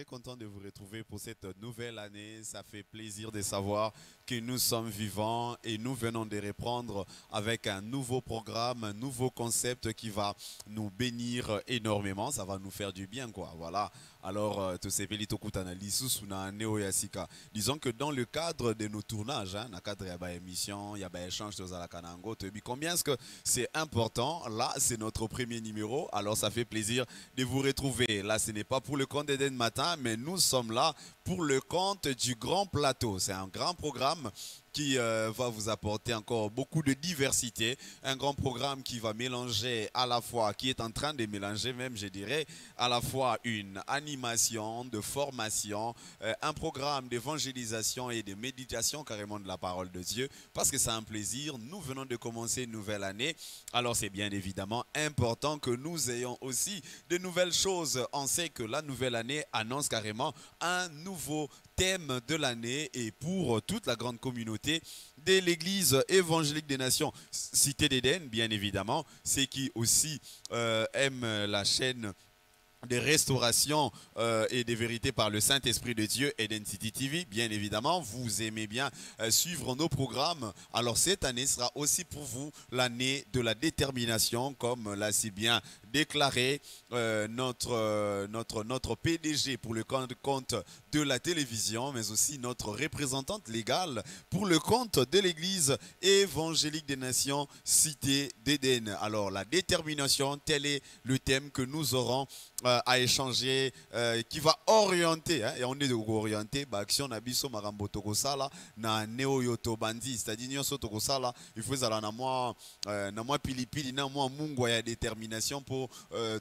très content de vous retrouver pour cette nouvelle année. Ça fait plaisir de savoir que nous sommes vivants et nous venons de reprendre avec un nouveau programme, un nouveau concept qui va nous bénir énormément. Ça va nous faire du bien, quoi. Voilà. Alors, disons que dans le cadre de nos tournages, dans le cadre de l'émission, il y a un échange de Zalakanango. Combien est-ce que c'est important? Là, c'est notre premier numéro. Alors, ça fait plaisir de vous retrouver. Là, ce n'est pas pour le compte d'Eden Matin, mais nous sommes là pour le compte du Grand Plateau. C'est un grand programme qui va vous apporter encore beaucoup de diversité. Un grand programme qui va mélanger à la fois, qui est en train de mélanger même, je dirais, à la fois une animation de formation, un programme d'évangélisation et de méditation carrément de la parole de Dieu, parce que c'est un plaisir. Nous venons de commencer une nouvelle année. Alors c'est bien évidemment important que nous ayons aussi de nouvelles choses. On sait que la nouvelle année annonce carrément un nouveau thème de l'année et pour toute la grande communauté de l'Église évangélique des nations Cité d'Éden, bien évidemment, ceux qui aussi aiment la chaîne de restauration et de vérité par le Saint-Esprit de Dieu, Eden City TV, bien évidemment, vous aimez bien suivre nos programmes. Alors cette année sera aussi pour vous l'année de la détermination, comme l'a si bien déclaré notre PDG pour le compte de la télévision, mais aussi notre représentante légale pour le compte de l'Église évangélique des nations Cité d'Éden. Alors la détermination, tel est le thème que nous aurons à échanger, qui va orienter, hein, et on est orienté, action nabiso marambo tokosala na neo yoto bandi, c'est-à-dire nyoso tokosala, il faut ça na moi pilipili na moi mungu ya détermination pour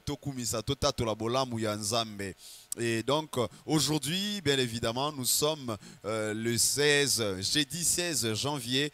tokumisa tota la bolamu ya nzambe. Et donc aujourd'hui, bien évidemment, nous sommes le jeudi 16 janvier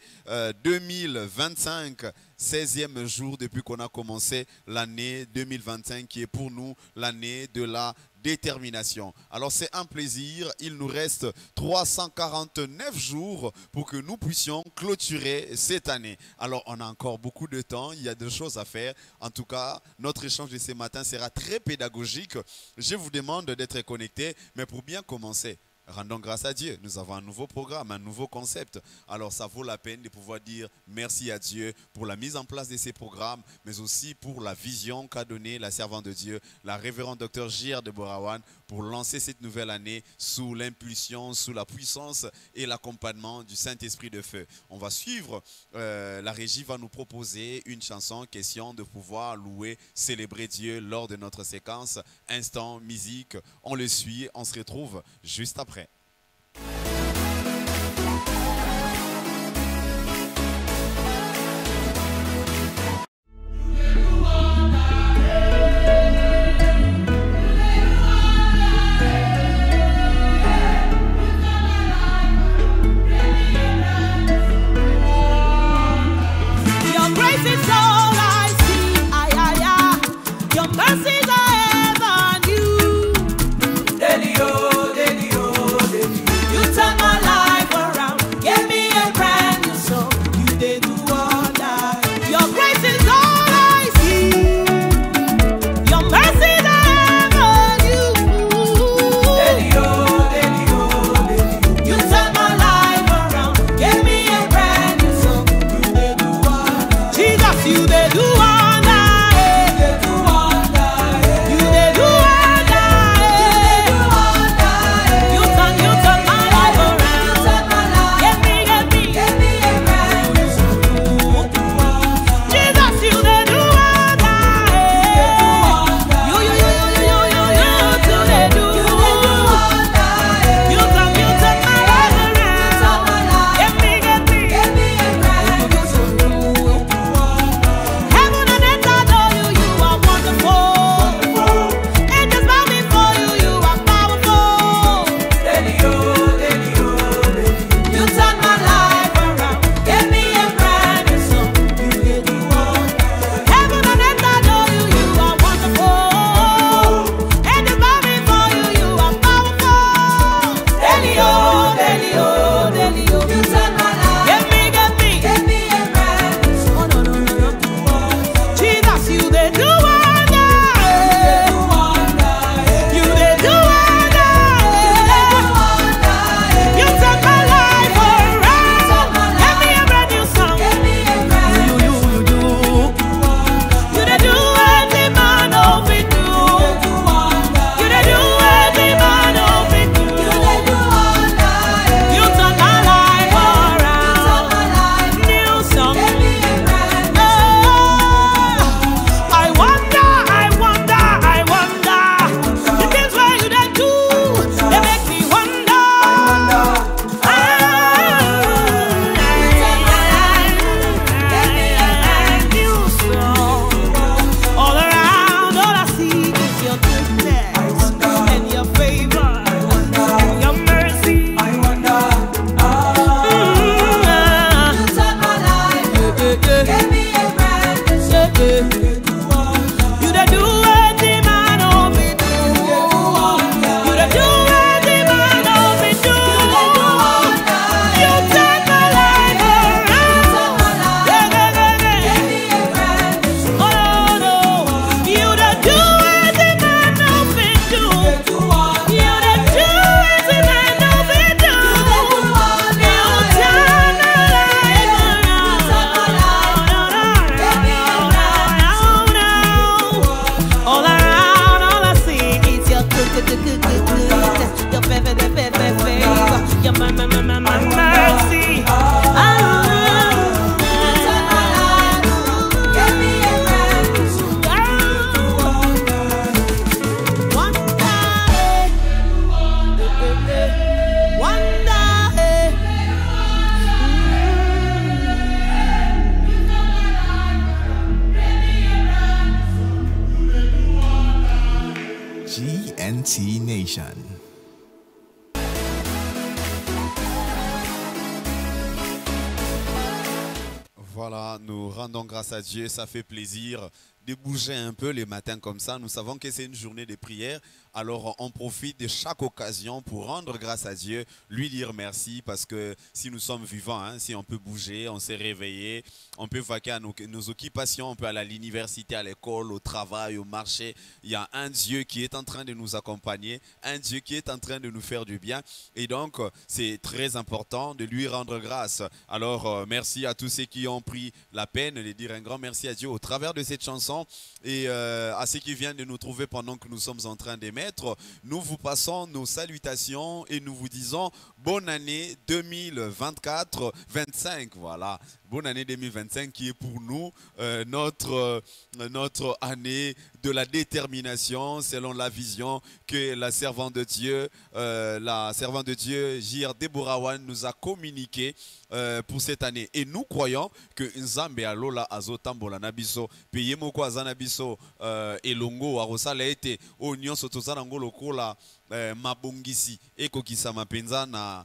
2025, 16e jour depuis qu'on a commencé l'année 2025 qui est pour nous l'année de la détermination. Alors c'est un plaisir, il nous reste 349 jours pour que nous puissions clôturer cette année. Alors on a encore beaucoup de temps, il y a des choses à faire. En tout cas, notre échange de ce matin sera très pédagogique. Je vous demande d'être connectés, mais pour bien commencer, rendons grâce à Dieu. Nous avons un nouveau programme, un nouveau concept. Alors ça vaut la peine de pouvoir dire merci à Dieu pour la mise en place de ces programmes, mais aussi pour la vision qu'a donnée la servante de Dieu, la révérende Dr J.R. de Borawan, pour lancer cette nouvelle année sous l'impulsion, sous la puissance et l'accompagnement du Saint-Esprit de feu. On va suivre, la régie va nous proposer une chanson, question de pouvoir louer, célébrer Dieu lors de notre séquence Instant Musique. On le suit, on se retrouve juste après. Your mercies are ever new. Daily, oh, mercy. GNT Nation. Voilà, nous rendons grâce à Dieu, ça fait plaisir de bouger un peu les matins comme ça. Nous savons que c'est une journée de prière, alors on profite de chaque occasion pour rendre grâce à Dieu, lui dire merci, parce que si nous sommes vivants, hein, si on peut bouger, on s'est réveillé, on peut vaquer à nos occupations, on peut aller à l'université, à l'école, au travail, au marché. Il y a un Dieu qui est en train de nous accompagner, un Dieu qui est en train de nous faire du bien, et donc c'est très important de lui rendre grâce. Alors merci à tous ceux qui ont pris la peine de dire un grand merci à Dieu au travers de cette chanson, et à ceux qui viennent de nous trouver pendant que nous sommes en train d'émettre. Nous vous passons nos salutations et nous vous disons bonne année 2024-25. Voilà, bonne année 2025 qui est pour nous notre année de la détermination selon la vision que la servante de Dieu, Jir Deborah Wan, nous a communiqué pour cette année. Et nous croyons que Nzambe alola azotambola nabiso peye moko azana biso elongo arosala ete onyo sotozana ngolo kola mabongisi ekokisa mapenza na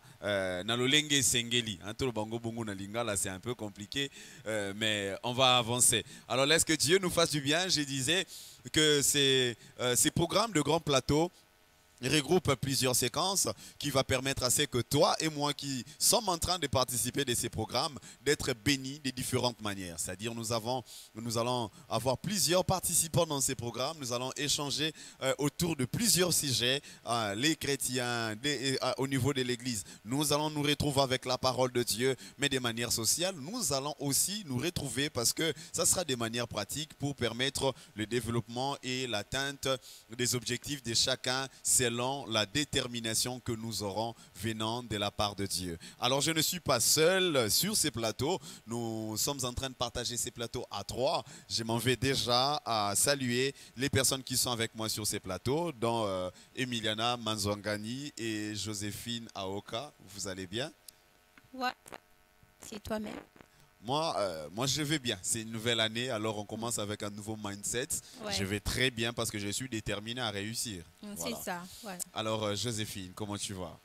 lolenge sengeli antolo bango bongo na lingala, c'est un peu compliqué, mais on va avancer. Alors laisse que Dieu nous fasse du bien. Je disais que ces programmes de grand plateau regroupe plusieurs séquences qui va permettre à ce que toi et moi qui sommes en train de participer de ces programmes d'être bénis de différentes manières. C'est-à-dire nous allons avoir plusieurs participants dans ces programmes, nous allons échanger autour de plusieurs sujets, les chrétiens, au niveau de l'église. Nous allons nous retrouver avec la parole de Dieu, mais de manière sociale. Nous allons aussi nous retrouver parce que ça sera des manières pratiques pour permettre le développement et l'atteinte des objectifs de chacun selon la détermination que nous aurons venant de la part de Dieu. Alors je ne suis pas seul sur ces plateaux, nous sommes en train de partager ces plateaux à trois. Je m'en vais déjà à saluer les personnes qui sont avec moi sur ces plateaux, dont Emiliana Manzwangani et Joséphine Aoka. Vous allez bien? Ouais, c'est toi-même. Moi, je vais bien. C'est une nouvelle année, alors on commence avec un nouveau mindset. Ouais. Je vais très bien parce que je suis déterminé à réussir. C'est Voilà. ça, voilà. Alors, Joséphine, comment tu vas?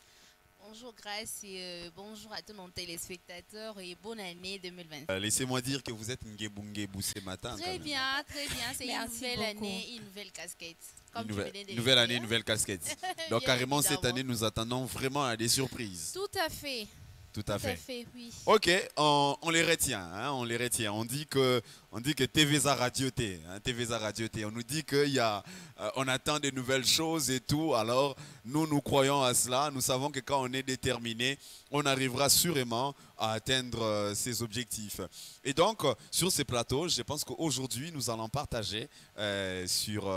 Bonjour Grace et bonjour à tous nos téléspectateurs et bonne année 2020. Laissez-moi dire que vous êtes ngebou ce matin. Très bien, c'est une Merci nouvelle beaucoup. année, une nouvelle casquette. Comme Une tu venais de le nouvelle année, dire. nouvelle casquette. Donc Bien carrément, cette évidemment. année, nous attendons vraiment à des surprises. Tout à fait. Tout à fait. Oui. Ok, on les retient, hein, on les retient. On dit que TVza Radio T, hein, TVza Radio T. On nous dit on attend de nouvelles choses et tout. Alors nous croyons à cela. Nous savons que quand on est déterminé, on arrivera sûrement à atteindre ces objectifs. Et donc sur ces plateaux, je pense qu'aujourd'hui nous allons partager sur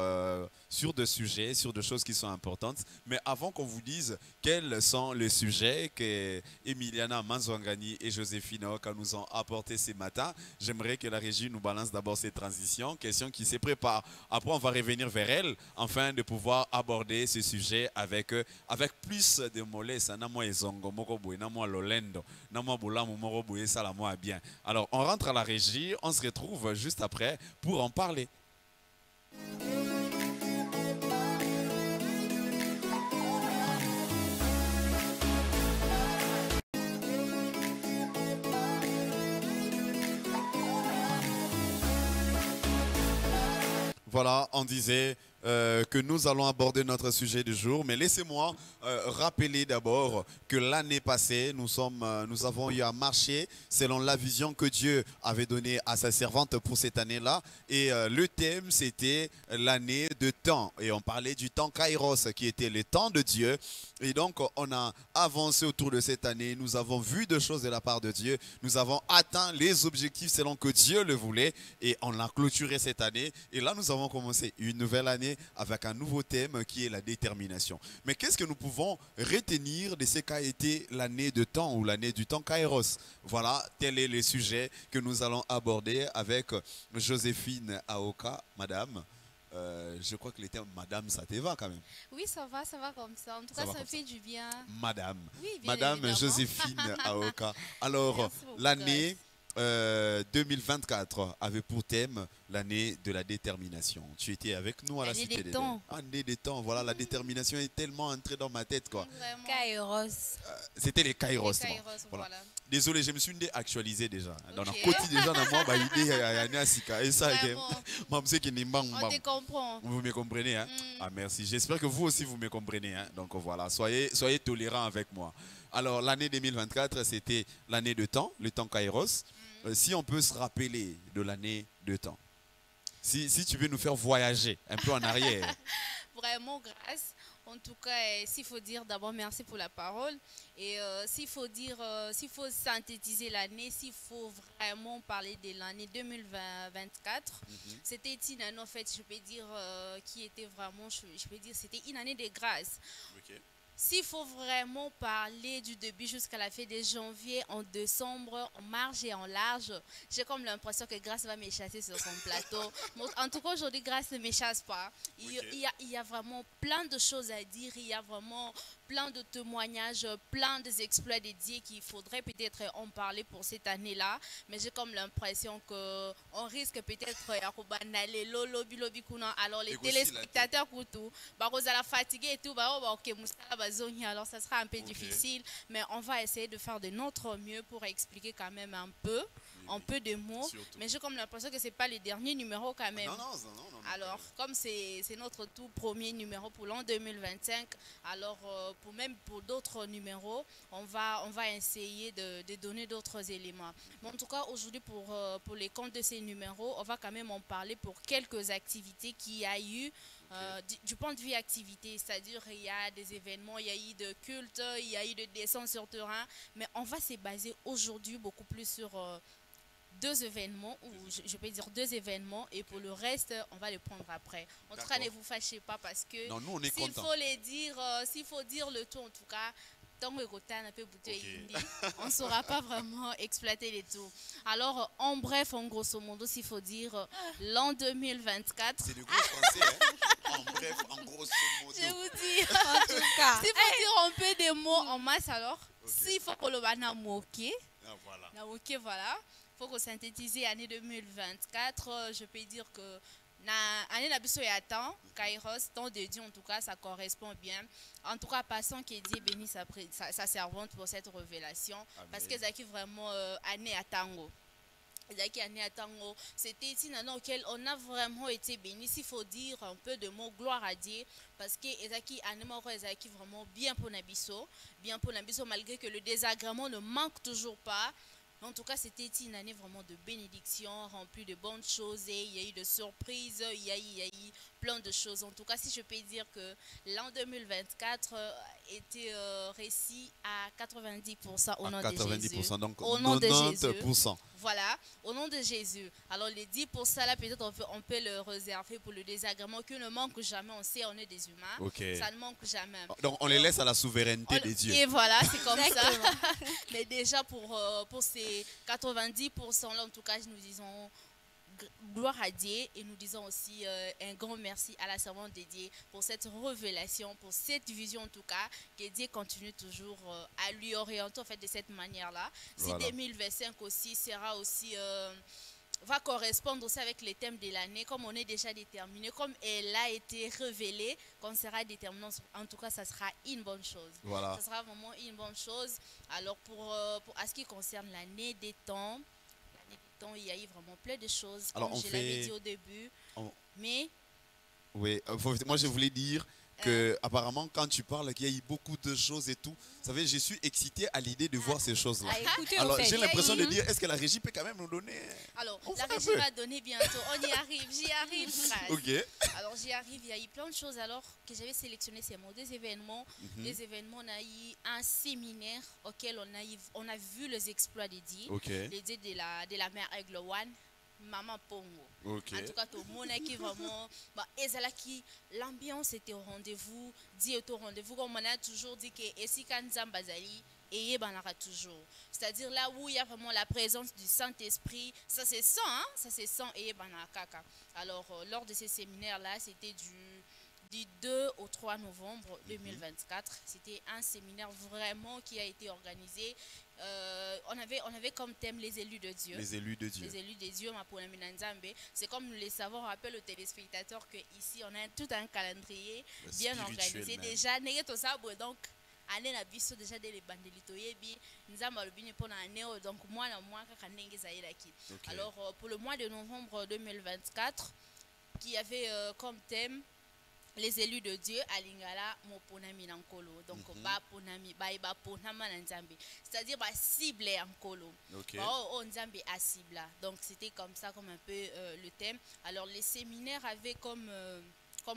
deux sujets, sur deux choses qui sont importantes. Mais avant qu'on vous dise quels sont les sujets que Emiliana Manzwangani et Joséphine Aoka nous ont apportés ce matin, j'aimerais que la régie nous balance d'abord ces transitions, questions qui se préparent. Après, on va revenir vers elle afin de pouvoir aborder ce sujet avec plus de mollesse. Alors, on rentre à la régie, on se retrouve juste après pour en parler. Voilà, on disait que nous allons aborder notre sujet du jour, mais laissez-moi rappeler d'abord que l'année passée, nous avons eu à marcher selon la vision que Dieu avait donnée à sa servante pour cette année-là. Et le thème, c'était l'année de temps. Et on parlait du temps Kairos, qui était le temps de Dieu. Et donc, on a avancé autour de cette année. Nous avons vu des choses de la part de Dieu. Nous avons atteint les objectifs selon que Dieu le voulait. Et on a clôturé cette année. Et là, nous avons commencé une nouvelle année. année avec un nouveau thème qui est la détermination. Mais qu'est-ce que nous pouvons retenir de ce qu'a été l'année de temps ou l'année du temps Kairos? Voilà, tel est le sujet que nous allons aborder avec Joséphine Aoka, madame. Je crois que les termes madame, ça te va quand même. Oui, ça va comme ça. En tout Ça cas, va ça me comme ça. fait du bien. Madame. Oui, bien Madame évidemment. Joséphine Aoka. Alors, Merci beaucoup, l'année 2024 avait pour thème l'année de la détermination. Tu étais avec nous à la L'année Cité des des temps. Année des temps, voilà, la détermination est tellement entrée dans ma tête, quoi. Vraiment. Kairos. C'était les Kairos. Les Kairos, Voilà. voilà. Désolé, je me suis actualisé déjà. Dans Ok. le côté déjà, dans moi, bah, idée, et ça, Vraiment. Mam, c'est qu'il n'y a pas- On te comprend. vous me comprenez, hein? Mm. Ah, merci. J'espère que vous aussi, vous me comprenez, hein? Donc voilà, soyez tolérants avec moi. Alors, l'année 2024, c'était l'année de temps, le temps Kairos. Si on peut se rappeler de l'année de temps, si tu veux nous faire voyager un peu en arrière. Vraiment grâce. En tout cas, s'il faut dire d'abord merci pour la parole. Et s'il faut dire, s'il faut synthétiser l'année, s'il faut vraiment parler de l'année 2024, c'était une année, en fait, je peux dire, qui était vraiment, je peux dire, c'était une année de grâce. S'il faut vraiment parler du début jusqu'à la fin de janvier, en décembre, en marge et en large, j'ai comme l'impression que Grâce va m'échasser sur son plateau. Bon, en tout cas, aujourd'hui, Grâce ne m'échasse pas. Il y a vraiment plein de choses à dire. Il y a vraiment plein de témoignages, plein d'exploits dédiés qu'il faudrait peut-être en parler pour cette année-là. Mais j'ai comme l'impression qu'on risque peut-être alors les téléspectateurs, fatigués et tout, alors ça sera un peu difficile, mais on va essayer de faire de notre mieux pour expliquer quand même un peu de mots. Surtout. Mais j'ai comme l'impression que c'est pas le dernier numéro quand même. Non. Alors, comme c'est notre tout premier numéro pour l'an 2025, alors pour d'autres numéros, on va essayer de donner d'autres éléments. Mais en tout cas, aujourd'hui, pour les comptes de ces numéros, on va quand même en parler pour quelques activités qu'il y a eu. Du point de vue activité, c'est-à-dire il y a des événements, il y a eu de culte, il y a eu de descente sur terrain, mais on va se baser aujourd'hui beaucoup plus sur deux événements, ou je peux dire deux événements, et pour le reste, on va le prendre après. En tout cas, ne vous fâchez pas parce que Non, nous, on est s'il contents. faut les dire, s'il faut dire le tout, en tout cas, tant que un peu on ne saura pas vraiment exploiter les tout. Alors, en bref, en grosso modo, s'il faut dire l'an 2024. C'est du gros français, hein? En bref, en grosso modo. Je vous dis, En tout cas. s'il faut dire un peu des mots en masse, alors, s'il faut que le bana moquer, voilà. Faut que synthétiser l'année 2024, je peux dire que l'année la temps, Kairos, temps de Dieu, en tout cas, ça correspond bien. En tout cas, passons que Dieu bénisse sa servante pour cette révélation. Amen. Parce que c'est vraiment année à tango. C'était une année auquel on a vraiment été bénis. Il faut dire un peu de mots gloire à Dieu parce que Ezaki vraiment bien pour Nabiso, malgré que le désagrément ne manque toujours pas. En tout cas, c'était une année vraiment de bénédiction, remplie de bonnes choses et il y a eu de surprises, il y a eu plein de choses. En tout cas, si je peux dire que l'an 2024 était réussi à 90% au nom de Jésus. 90%, donc au nom de Jésus. 90%. Voilà, au nom de Jésus. Alors les 10% là, peut-être on peut le réserver pour le désagrément qui ne manque jamais. On sait, on est des humains. Okay. Ça ne manque jamais. Donc on les laisse à la souveraineté des dieux. Et voilà, c'est comme ça. Mais déjà pour ces 90% là, en tout cas, nous disons gloire à Dieu et nous disons aussi un grand merci à la servante de Dieu pour cette révélation, pour cette vision en tout cas, que Dieu continue toujours à lui orienter en fait de cette manière-là. Voilà. Si 2025 aussi sera aussi va correspondre aussi avec les thèmes de l'année, comme on est déjà déterminé, comme elle a été révélée, qu'on sera déterminant, en tout cas ça sera une bonne chose. Voilà. Ça sera vraiment une bonne chose. Alors pour à ce qui concerne l'année des temps, il y a eu vraiment plein de choses, alors, comme je l'avais dit au début. Mais oui, moi je voulais dire que apparemment quand tu parles qu'il y a eu beaucoup de choses et tout, vous savez, je suis excité à l'idée de voir ces choses-là. Alors j'ai l'impression de dire, est-ce que la régie peut quand même nous donner? Alors la régie va donner bientôt, on y arrive, j'y arrive. Ok. Alors j'y arrive, il y a eu plein de choses alors que j'avais sélectionné ces mots, des événements. Des événements, on a eu un séminaire auquel on a vu les exploits des dieux, les dieux de la mère Aigle One. Maman Pongo. Ok. En tout cas, tout le monde qui vraiment, l'ambiance était au rendez-vous, Dieu était au rendez-vous, comme on a toujours dit que si quand Zambazali et toujours. C'est-à-dire là où il y a vraiment la présence du Saint-Esprit, ça c'est sang, hein? Ça c'est sang et banakaka. Alors lors de ces séminaires-là, c'était du 2 au 3 novembre 2024. C'était un séminaire vraiment qui a été organisé. On avait comme thème les élus de Dieu. Les élus de Dieu. Les élus de Dieu, c'est comme nous les savons, on rappelle aux téléspectateurs qu'ici on a tout un calendrier bien organisé. Même. Déjà, donc, année na biso déjà des bandelito yebi nzamba lobini pona année donc moi na moi kakandenge zairaki. Alors pour le mois de novembre 2024 qui avait comme thème les élus de Dieu à Lingala moponami nankolo donc ba ponami ba ponama na nzambe c'est-à-dire ba cible ankolo oh nzambe a cible donc c'était comme ça comme un peu le thème. Alors les séminaires avaient comme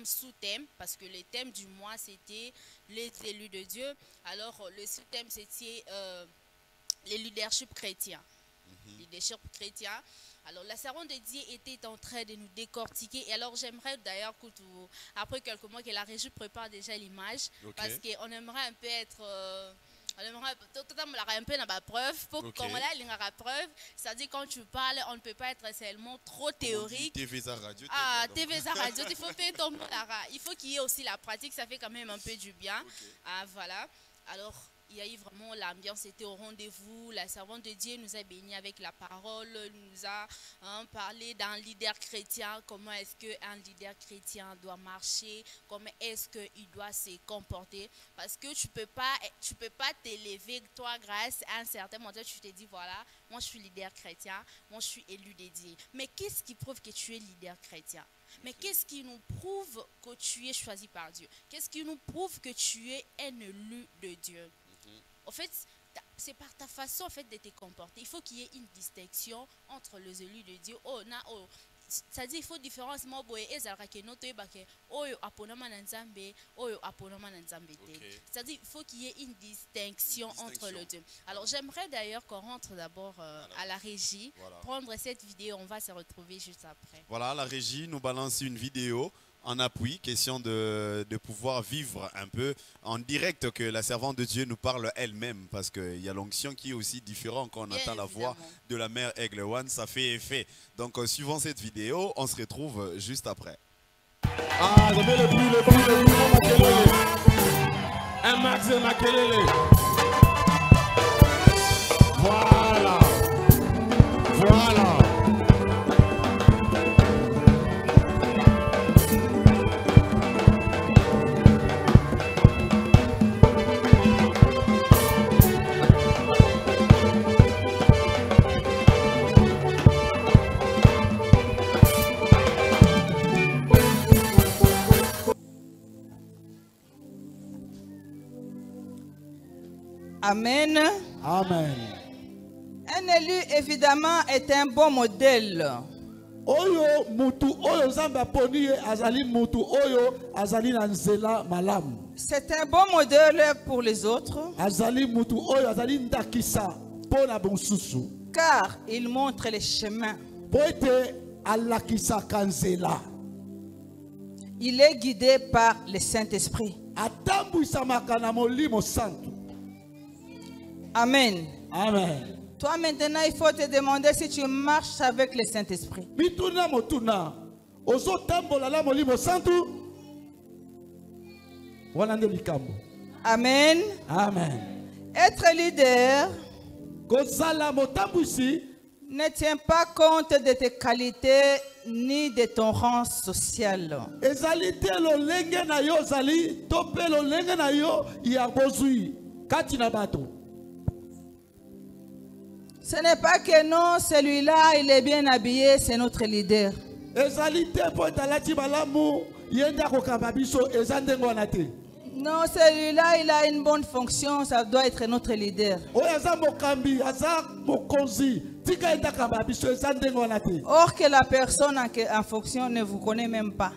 sous-thème, parce que le thème du mois c'était les élus de Dieu. Alors le sous-thème c'était les leadership chrétiens. Leadership chrétien. Alors la servante de Dieu était en train de nous décortiquer. Et alors j'aimerais d'ailleurs que après quelques mois que la régie prépare déjà l'image, parce qu'on aimerait un peu être on aimerait totalement un peu dans la preuve pour qu'on ait la preuve. C'est-à-dire quand tu parles, on ne peut pas être seulement trop théorique. TVza Radio. Ah, TVza Radio, il faut faire ton il faut qu'il y ait aussi la pratique, ça fait quand même un peu du bien. Ah voilà. Alors il y a eu vraiment l'ambiance était au rendez-vous. La servante de Dieu nous a bénis avec la parole, nous a parlé d'un leader chrétien, comment est-ce qu'un leader chrétien doit marcher, comment est-ce qu'il doit se comporter. Parce que tu peux pas t'élever, toi, grâce à un certain moment, tu te dis, voilà, moi je suis leader chrétien, moi je suis élu de Dieu. Mais qu'est-ce qui prouve que tu es leader chrétien? Mais qu'est-ce qui nous prouve que tu es choisi par Dieu? Qu'est-ce qui nous prouve que tu es un élu de Dieu? En fait, c'est par ta façon en fait, de te comporter. Il faut qu'il y ait une distinction entre les élus de Dieu. C'est-à-dire il faut différencement. C'est-à-dire il faut qu'il y ait une distinction entre les deux. Alors j'aimerais d'ailleurs qu'on rentre d'abord à la régie, prendre cette vidéo, on va se retrouver juste après. Voilà, la régie nous balance une vidéo en appui, question de pouvoir vivre un peu en direct, que la servante de Dieu nous parle elle-même, parce qu'il y a l'onction qui est aussi différente quand on entend la voix de la mère Aigle One, ça fait effet. Donc suivant cette vidéo, on se retrouve juste après. Ah, je mets le bruit, un max de Makelele. Voilà. Voilà. Amen. Amen. Un élu, évidemment, est un bon modèle. Oyo mutu oyo zamba poni azali mutu oyo azali na nzela malamu. C'est un bon modèle pour les autres. Azali mutu oyo azali ndakisa pona bonsusu. Car il montre les chemins. Poete alakisa kanzela. Il est guidé par le Saint-Esprit. Atambwisa makana molimo santo. Amen. Amen. Toi maintenant, il faut te demander si tu marches avec le Saint-Esprit. Mituna motuna. Ozo tambola la molimo santo. Wanande likambo. Amen. Amen. Être leader Kozala motambwisi ne tient pas compte de tes qualités ni de ton rang social. ezali te lolenge na yo zali to pe lolenge na yo ya bozui kati na bato. Ce n'est pas que non, celui-là, il est bien habillé, c'est notre leader. ezali te po etalati malamu yenda kokamba biso eza ndenge wana te. Non, celui-là, il a une bonne fonction, ça doit être notre leader. oyo aza mokambi aza mokonzi tika yenda kamba biso eza ndenge wana te. Or que la personne en fonction ne vous connaît même pas.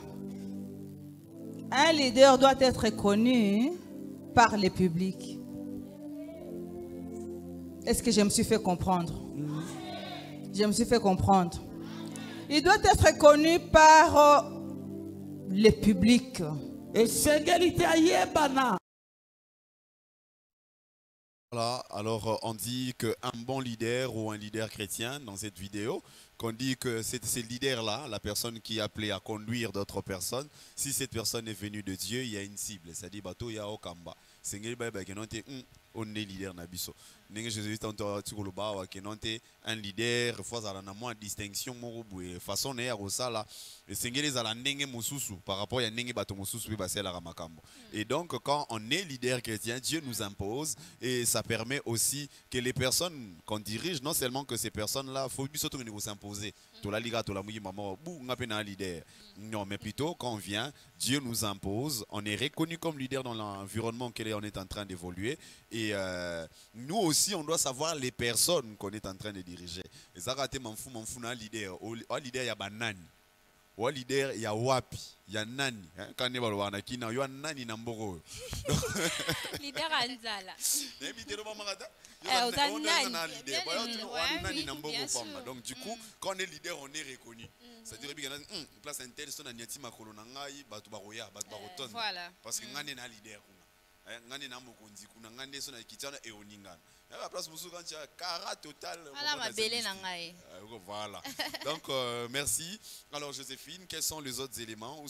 Un leader doit être connu par le public. Est-ce que je me suis fait comprendre? Je me suis fait comprendre. Il doit être connu par le public. Et Sengelite Ayebana. Voilà, alors on dit qu'un bon leader ou un leader chrétien dans cette vidéo, qu'on dit que c'est ce leader-là, la personne qui est appelée à conduire d'autres personnes, si cette personne est venue de Dieu, il y a une cible, c'est-à-dire bateau ya okamba. C'est on est leader nabiso. N'est-ce Jésus tantôt tu koloba wa kenonte un leader fois à la moins distinction mon façon n'est à ça là. Et sengeli za la ndenge mususu par rapport à ndenge bato mususu basé la ramakambo. Et donc quand on est leader chrétien, Dieu nous impose et ça permet aussi que les personnes qu'on dirige, non seulement que ces personnes-là, faut surtout nous s'imposer. Tout la liga, tout la mouille maman, bou ngapena leader. Non, mais plutôt quand on vient, Dieu nous impose, on est reconnu comme leader dans l'environnement auquel on est en train d'évoluer et nous aussi on doit savoir les personnes qu'on est en train de diriger. Et ça raté mon fou na leader, au leader ya banani. Au leader ya wapi, ya nani, quand ne balwa na kina yo nani na mboro. Leader Anzala. Donc du coup, quand on est leader, on est reconnu. C'est-à-dire que place un tel son aniati makolo na ngai batu baroya, batu baroton. Parce que ngane na leader kuna. Ngane na mokonzi kuna ngane son kitana e oningana. La place musu quand tu as cara total. Voilà. Donc merci. Alors Joséphine, quels sont les autres éléments ou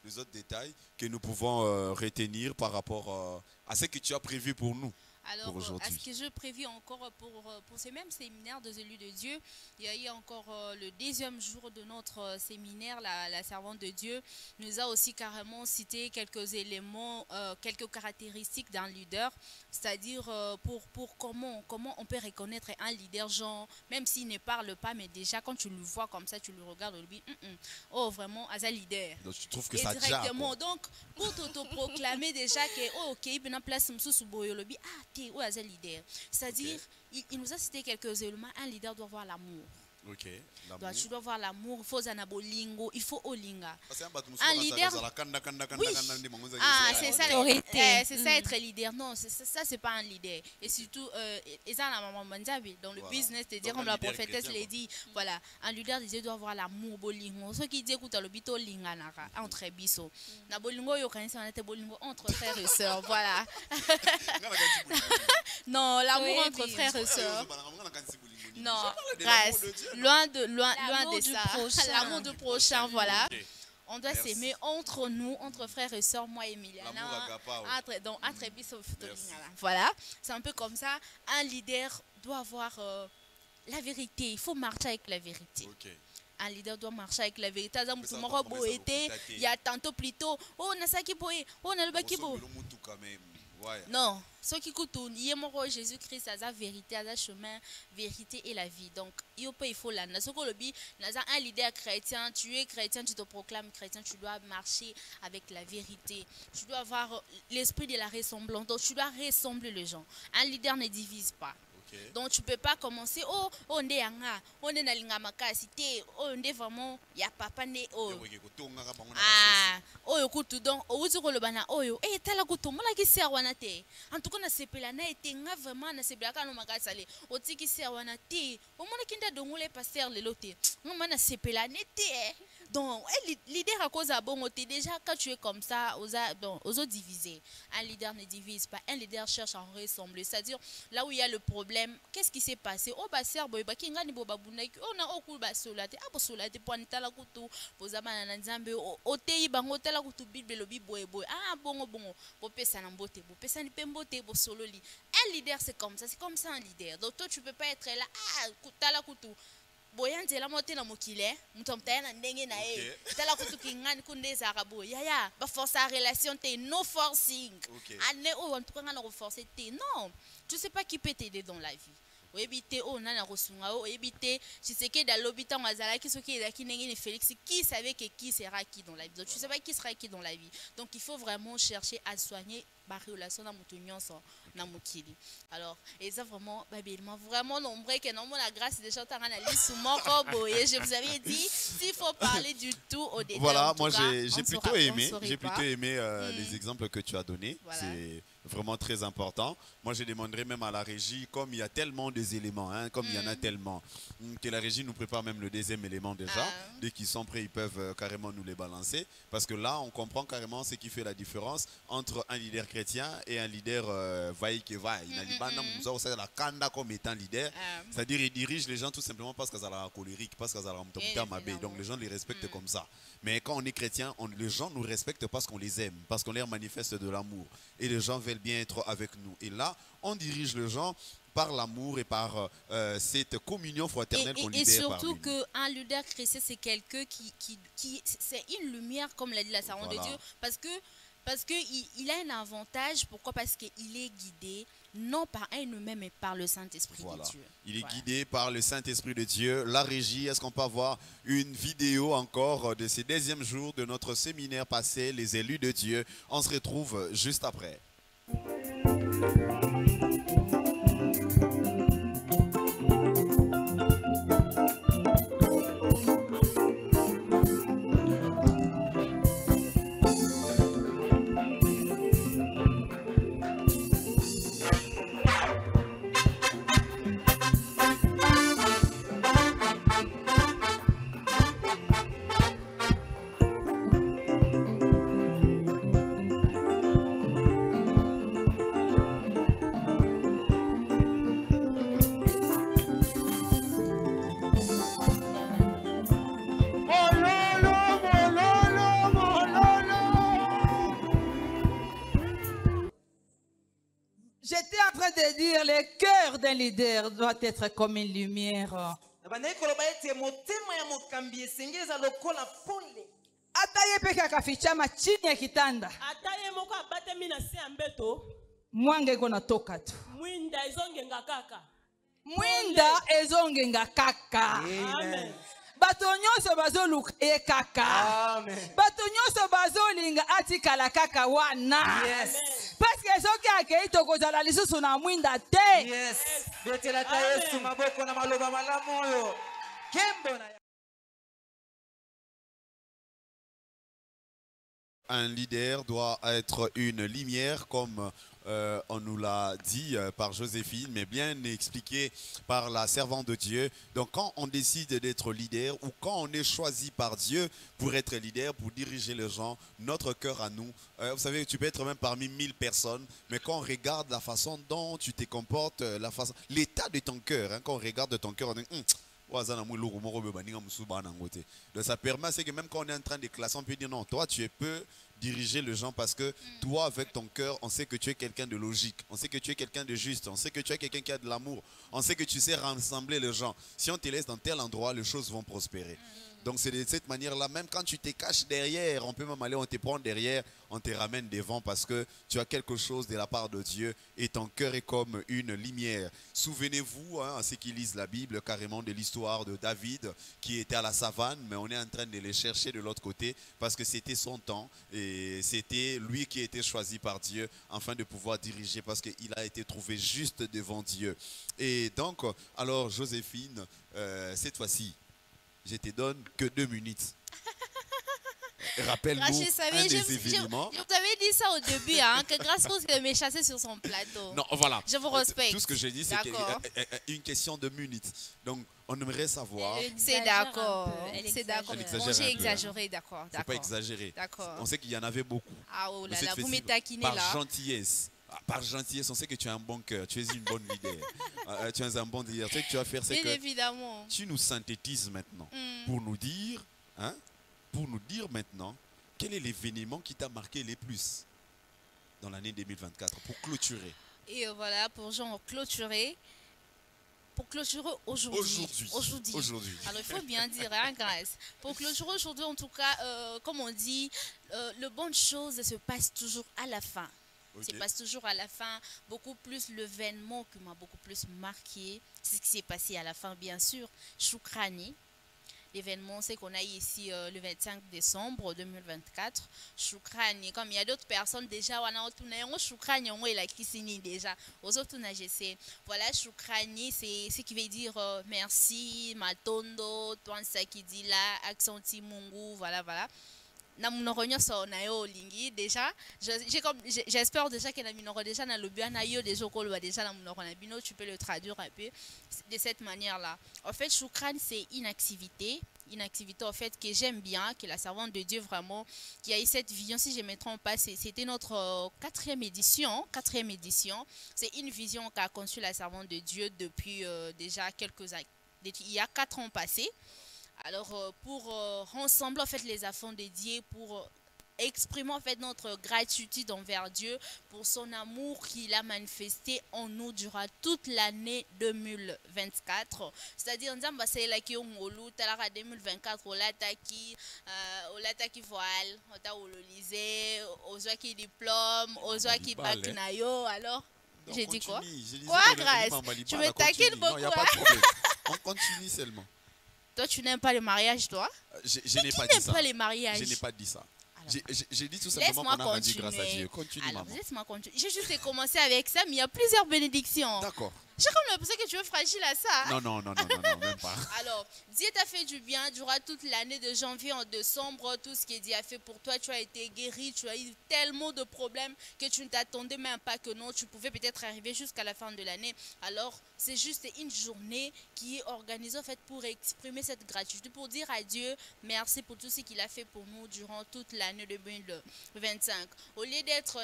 les autres détails que nous pouvons retenir par rapport à ce que tu as prévu pour nous? Alors, à ce que je prévis encore pour ce même séminaire des élus de Dieu, il y a eu encore le deuxième jour de notre séminaire, la servante de Dieu nous a aussi carrément cité quelques éléments, quelques caractéristiques d'un leader, c'est-à-dire pour comment on peut reconnaître un leader, genre, même s'il ne parle pas, mais déjà quand tu le vois comme ça, tu le regardes, tu lui dis, oh vraiment, as un leader. Donc tu trouves que et ça directement, donc pour t'auto-proclamer déjà que, oh ok, il y a une place, ou as un leader. C'est-à-dire, il nous a cité quelques éléments. Un leader doit avoir l'amour. Ok. Tu dois avoir l'amour. Il faut zanabolingo. Il faut olinga. Un leader. Oui. Ah, c'est ça. C'est ça être leader. Non, ça c'est pas un leader. Et surtout, dans le business, c'est-à-dire comme la prophétesse l'a dit. Voilà, un leader doit avoir l'amour bolingo. Ce qui dit que le bito linga entre biso. Na bolingo yo kanisa on était bolingo entre frères et sœurs. Voilà. Non, l'amour entre frères et sœurs. Non, grâce. Loin de ça. L'amour du prochain, voilà. On doit s'aimer entre nous, entre frères et sœurs, moi et Emiliana. Voilà, c'est un peu comme ça. Un leader doit avoir la vérité. Il faut marcher avec la vérité. Un leader doit marcher avec la vérité. Il y a tantôt plutôt, oh, Nasaki Boé, oh, Nalbakibo. Non, ce qui coûte, Jésus-Christ a la vérité, a le chemin, vérité et la vie. Donc, il faut la. Un leader chrétien, tu es chrétien, tu te proclames chrétien, tu dois marcher avec la vérité. Tu dois avoir l'esprit de la ressemblance. Donc, tu dois ressembler les gens. Un leader ne divise pas. Donc tu peux pas commencer on est anga on est na linga makasité on est vraiment ya papa ne kutu donc ko le bana tala kutu mola ki serwana te en tout cas na sepela na etenga vraiment na sepela ka no makasale otiki serwana te o mona kinda dongole pasteur le loté ngoma na sepela ne te. Donc, leader à cause à bon déjà quand tu es comme ça, aux diviser. Un leader ne divise pas. Un leader cherche à ressembler. C'est-à-dire, là où il y a le problème, qu'est-ce qui s'est passé? Oh, bah, c'est boy, bah, qui ngani boba bunaki. Oh, na oku ba solate. Ah, bah, solate, pour nitala kutu. Pozaba na nzambe. Oh, tei bango tala kutu bible lobi boy boy. Ah, bongo. Bo pesa na mbote. Bo pesa ni pembote. Bo sololi. Un leader, c'est comme ça. C'est comme ça un leader. Donc, toi, tu peux pas être là. Ah, tala kutu. Boyanze la moté na mokile mutomtaya na ndenge na e tala kutuki ngani kunde za rabo ya ba force la relation te no forcing ane en tout cas ngana forcer te non tu sais pas qui peut t'aider dans la vie Oebite o nana rosunga o ebite tu sais que dans l'hôpital mazala qui soki ezaki ndenge Félix qui savait que qui sera qui dans la vie donc tu sais pas qui sera qui dans la vie donc il faut vraiment chercher à soigner ma relation na mutu nyonso na mokili. Alors et ça vraiment nombreux que non la grâce des gens tanga na lisu moko boye je vous avais dit s'il faut parler du tout au détail. Voilà, moi j'ai plutôt aimé les exemples que tu as donnés. Voilà. Vraiment très important. Moi, je demanderais même à la régie, comme il y a tellement des éléments, hein, comme il y en a tellement, que la régie nous prépare même le deuxième élément déjà. Dès qu'ils sont prêts, ils peuvent carrément nous les balancer. Parce que là, on comprend carrément ce qui fait la différence entre un leader chrétien et un leader vaille que vaille. La kanda comme étant leader, c'est-à-dire il dirige les gens tout simplement parce qu'ils sont colériques, parce qu'ils sont mabé. Donc les gens les respectent comme ça. Mais quand on est chrétien, les gens nous respectent parce qu'on les aime, parce qu'on leur manifeste de l'amour. Et les gens veulent bien être avec nous. Et là, on dirige les gens par l'amour et par cette communion fraternelle qu'on libère. Et surtout qu'un leader chrétien, c'est quelqu'un qui c'est une lumière, comme l'a dit la Saron de Dieu, parce qu'il a un avantage. Pourquoi? Parce qu'il est guidé non par un humain, mais par le Saint-Esprit de Dieu. Il est guidé par le Saint-Esprit de Dieu. La régie, est-ce qu'on peut avoir une vidéo encore de ces 10e jours de notre séminaire passé, les élus de Dieu? On se retrouve juste après. J'étais en train de dire, le cœur d'un leader doit être comme une lumière. Ataye peke akafichama chini ya kitanda. Ataye moko abate mina se ambeto. Mwange kona toka tu. Mwinda ezongenga kaka. Mwinda ezongenga kaka. Amen. Bato nyonso bazoluka ye kaka. Amen. Bato nyonso bazolinga atikala kaka wana. Yes. Parce que soki akei tokozala lisusu na mwinda te. Yes. Betela ta Yesu maboko na maloba malamu oyo. Kembo na Un leader doit être une lumière, comme on nous l'a dit par Joséphine, mais bien expliqué par la servante de Dieu. Donc quand on décide d'être leader ou quand on est choisi par Dieu pour être leader, pour diriger les gens, notre cœur à nous, vous savez, tu peux être même parmi 1000 personnes, mais quand on regarde la façon dont tu te comportes, l'état de ton cœur, hein, quand on regarde ton cœur, on dit donc ça permet que même quand on est en train de classer, on peut dire non, toi tu peux diriger les gens parce que toi avec ton cœur, on sait que tu es quelqu'un de logique, on sait que tu es quelqu'un de juste, on sait que tu es quelqu'un qui a de l'amour, on sait que tu sais rassembler les gens. Si on te laisse dans tel endroit, les choses vont prospérer. Donc c'est de cette manière-là, même quand tu te caches derrière, on peut même aller, on te prend derrière, on te ramène devant parce que tu as quelque chose de la part de Dieu et ton cœur est comme une lumière. Souvenez-vous, hein, à ceux qui lisent la Bible, carrément de l'histoire de David qui était à la savane, mais on est en train de les chercher de l'autre côté parce que c'était son temps et c'était lui qui a été choisi par Dieu afin de pouvoir diriger parce qu'il a été trouvé juste devant Dieu. Et donc, alors Joséphine, cette fois-ci, je te donne que 2 minutes. Rappelle-nous un des événements. Je t'avais dit ça au début, hein, que grâce Rose m'ait chassé sur son plateau. Non, voilà. Je vous respecte. Tout ce que j'ai dit, c'est une question de minutes. Donc, on aimerait savoir. C'est d'accord. C'est d'accord. Bon, j'ai exagéré, d'accord. Il ne faut pas exagérer. D'accord. On sait qu'il y en avait beaucoup. Ah oh là là, vous m'étaquinez là. Par gentillesse. Par gentillesse, on sait que tu as un bon cœur, tu es une bonne leader. Tu es un bon leader. Tu sais que tu vas faire, c'est que évidemment. Tu nous synthétises maintenant pour nous dire, hein, maintenant quel est l'événement qui t'a marqué le plus dans l'année 2024 pour clôturer. Et voilà, pour clôturer. Pour clôturer aujourd'hui. Alors il faut bien dire, hein, Grâce. Pour clôturer aujourd'hui, en tout cas, comme on dit, le bonne chose se passe toujours à la fin. Okay. Se passe toujours à la fin, beaucoup plus l'événement qui m'a beaucoup plus marqué, c'est ce qui s'est passé à la fin, bien sûr, Shukrani. L'événement, c'est qu'on a ici le 25 décembre 2024. Shukrani, comme il y a d'autres personnes déjà, on a Shukrani, on a Kisini déjà. Aux autres, on a GC. Voilà, Shukrani, c'est ce qui veut dire merci, Matondo, Twansa qui dit là, Accenti Mungu, voilà, voilà. déjà j'espère déjà que déjà tu peux le traduire un peu de cette manière là. En fait, Choukran, c'est une activité en fait que j'aime bien, que la servante de Dieu vraiment qui a eu cette vision, si je ne me trompe pas, c'était notre quatrième édition. C'est une vision qu'a conçue la servante de Dieu depuis déjà quelques années, il y a 4 ans passés. Alors pour rassembler en fait les enfants dédiés, pour exprimer en fait notre gratitude envers Dieu pour son amour qu'il a manifesté en nous durant toute l'année 2024. C'est-à-dire nzamba c'est la qui ngolu talara 2024 olataki voile, ota ololise, ozwa ki diplôme, ozwa ki bac na yo. Alors j'ai dit quoi? Quoi, Grâce? Tu me taquines beaucoup. Il n'y a pas de problème. On continue seulement. Toi, tu n'aimes pas les mariages, toi? Je n'ai pas dit ça. Pas les mariages. Je n'ai pas dit ça. J'ai dit tout simplement qu'on a rendu grâce à Dieu. Continue, alors, maman. laisse-moi continuer. J'ai juste commencé avec ça, mais il y a plusieurs bénédictions. D'accord. J'ai comme l'impression que tu veux fragile à ça. Non, même pas. Alors, Dieu t'a fait du bien durant toute l'année de janvier en décembre. Tout ce que Dieu a fait pour toi, tu as été guéri. Tu as eu tellement de problèmes que tu ne t'attendais même pas que non. Tu pouvais peut-être arriver jusqu'à la fin de l'année. Alors, c'est juste une journée qui est organisée en fait pour exprimer cette gratitude, pour dire à Dieu merci pour tout ce qu'il a fait pour nous durant toute l'année 2025. Au lieu d'être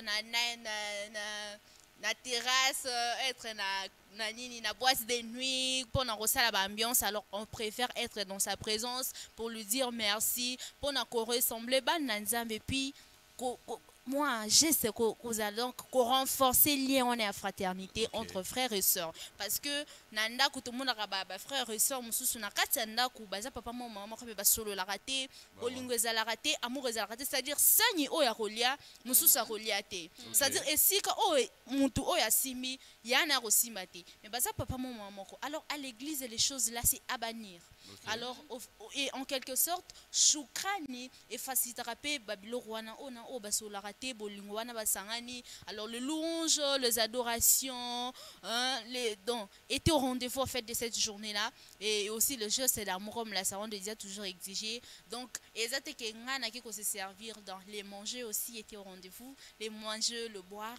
na terrasse, être na boîte de nuit pour na ambiance, alors on préfère être dans sa présence pour lui dire merci, pour na ressembler et puis moi, j'essaie qu'on renforcer le lien en fraternité entre frères et sœurs. Parce que nanda tout le monde a frères et sœurs, mususu na katanda ku baza papa maman ko ba solo la raté, bolingo ezala raté, amour ezala raté, c'est-à-dire sani o ya rolia, mususu rolia te. C'est-à-dire esika o mutu o ya simi, yana rosimate. Mais baza papa maman ko. Alors à l'église les choses là c'est à bannir. Okay. Alors, et en quelque sorte, Choukrani est facilité Babilo Rwana Ona Obasolarate, Bolingwana Basangani. Alors, les louanges, les adorations, les dons étaient au rendez-vous en fait de cette journée-là. Et aussi, le jeu, c'est l'amour, la savante de Dieu a toujours exigé. Donc, exactement qui se servir dans les manger aussi étaient au rendez-vous. Les manger, le boire.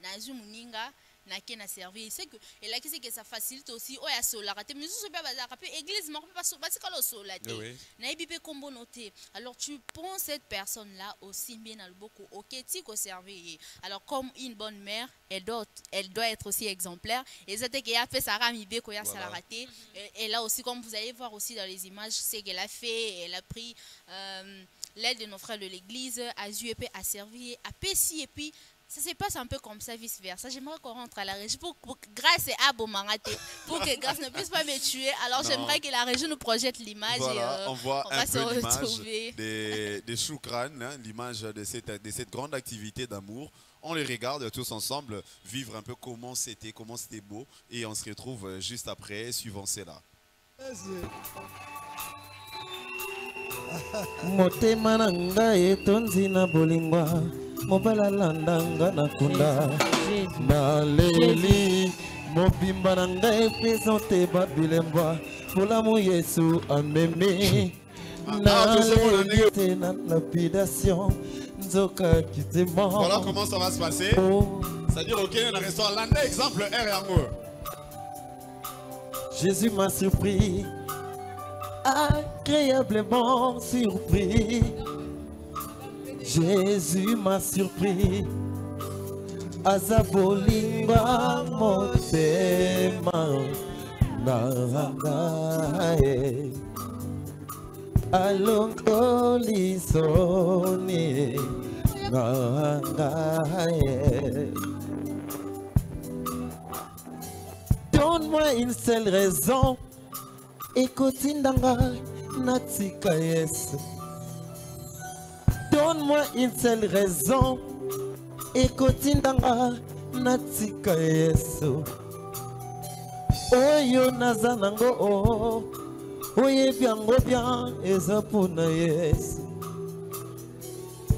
Nazu Muninga. Na servi c'est que et là c'est que ça facilite aussi o ya solarate mais je pas bazar après église mais pas kalo solate na ibipe combo noté. Alors tu prends cette personne là aussi bien dans le beaucoup OK ti ko servir. Alors comme une bonne mère elle doit être aussi exemplaire et ça que a fait ça ramibe ko ya solarate et là aussi comme vous allez voir aussi dans les images c'est qu'elle a fait, elle a pris l'aide de nos frères de l'église à UEP a servi à Pessi et puis ça se passe un peu comme ça, vice-versa. J'aimerais qu'on rentre à la régie pour grâce à Bomangate, pour que grâce ne puisse pas me tuer. Alors j'aimerais que la régie nous projette l'image. Voilà, et on voit un peu l'image de Choukran, hein, l'image de cette grande activité d'amour. On les regarde tous ensemble, vivre un peu comment c'était beau. Et on se retrouve juste après, suivant cela. Motema na ngai etonzi na bolingwa mobala landanga na kunda na leli mobimba na ngai présente babilembwa polamu Yesu ameme na leli na lapidation nzoka kitema. Voilà comment ça va se passer. C'est-à-dire ok, on a restaurant l'année exemple R et amour. Jésus m'a surpris, agréablement surpris. Jésus m'a surpris. Azabolinga motema nangae alongolisoni nangae. Donne-moi une seule raison. Ekotindanga natika Yesu. Donne-moi une seule raison. Ekotindanga natika Yesu. Oyo nazanango o. Oye biango bien ezapuna Yesu.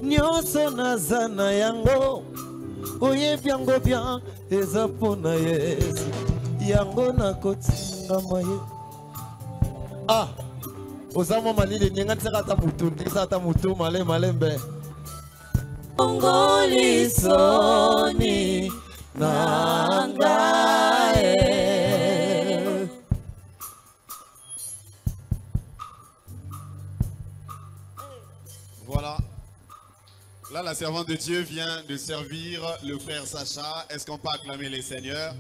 Nyonso nazana yango. Oye biango bien ezapuna Yesu. Yango nakotinga maye. Ah, Osama malile nyenga tsaka ta mutu ndisa ta mutu malembe. Ongolisoni nangae. Voilà. Là, la servante de Dieu vient de servir le frère Sacha. Est-ce qu'on peut acclamer les seigneurs?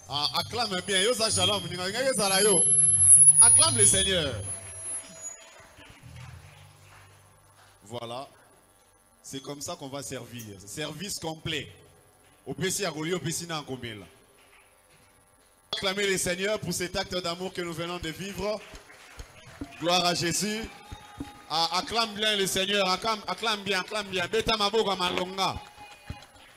Ah, acclame bien. Yo Sacha, là, acclame les seigneurs. Voilà. C'est comme ça qu'on va servir. Service complet. Au PC à Goli, au PC à Ngomela. Acclamer les seigneurs pour cet acte d'amour que nous venons de vivre. Gloire à Jésus. Acclame bien le Seigneur, acclame bien. Beta maboga malonga.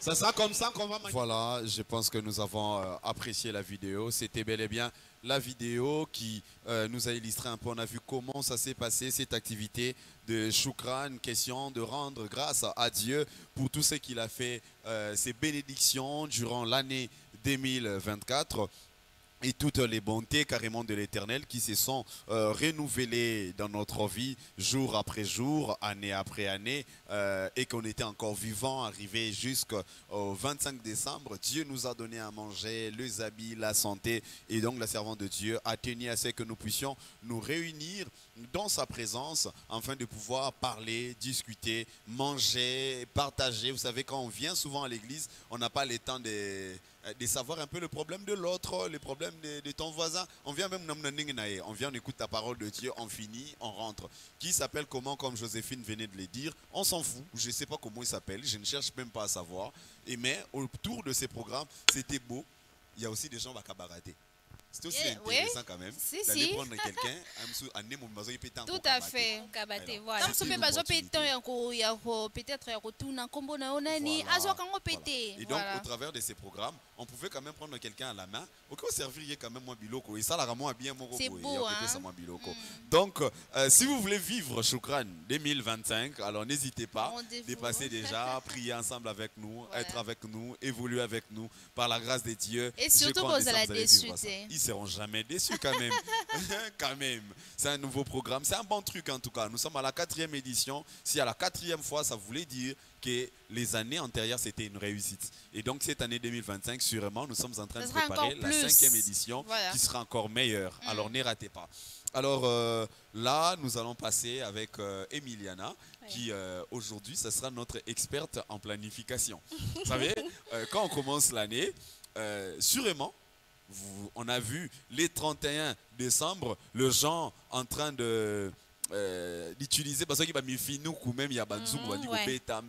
Ça sera comme ça qu'on va... Voilà, je pense que nous avons apprécié la vidéo. C'était bel et bien la vidéo qui nous a illustré un peu. On a vu comment ça s'est passé, cette activité de Shukran, question de rendre grâce à Dieu pour tout ce qu'il a fait, ses bénédictions durant l'année 2024. Et toutes les bontés carrément de l'Éternel qui se sont renouvelées dans notre vie jour après jour, année après année, et qu'on était encore vivants, arrivé jusqu'au 25 décembre. Dieu nous a donné à manger, les habits, la santé, et donc la servante de Dieu a tenu à ce que nous puissions nous réunir dans sa présence afin de pouvoir parler, discuter, manger, partager. Vous savez, quand on vient souvent à l'église, on n'a pas le temps de savoir un peu le problème de l'autre, le problème de ton voisin. On vient même, on vient, on écoute la parole de Dieu, on finit, on rentre. Qui s'appelle comment, comme Joséphine venait de le dire, on s'en fout, je ne sais pas comment il s'appelle, je ne cherche même pas à savoir. Mais autour de ces programmes, c'était beau, il y a aussi des gens qui vont cabareter. C'est aussi intéressant quand même d'aller prendre quelqu'un. Tout à fait. Voilà. Et donc au travers de ces programmes, on pouvait quand même prendre quelqu'un à la main. Au servir quand même moi biloko. Et ça la bien c'est beau. Donc si vous voulez vivre Shukran 2025, alors n'hésitez pas. Dépasser déjà, prier ensemble avec nous, être avec nous, évoluer avec nous par la grâce de Dieu. Et surtout vous allez déçus. Ils seront jamais déçus quand même. Quand même. C'est un nouveau programme. C'est un bon truc en tout cas. Nous sommes à la 4e édition. Si à la 4e fois, ça voulait dire que les années antérieures, c'était une réussite. Et donc cette année 2025, sûrement, nous sommes en train de préparer la 5e édition qui sera encore meilleure. Alors ne ratez pas. Alors là, nous allons passer avec Emiliana, qui aujourd'hui, ce sera notre experte en planification. Vous savez, quand on commence l'année, sûrement, on a vu les 31 décembre, le gens en train de d'utiliser parce qu'il va me finir ou même il y a banzou beta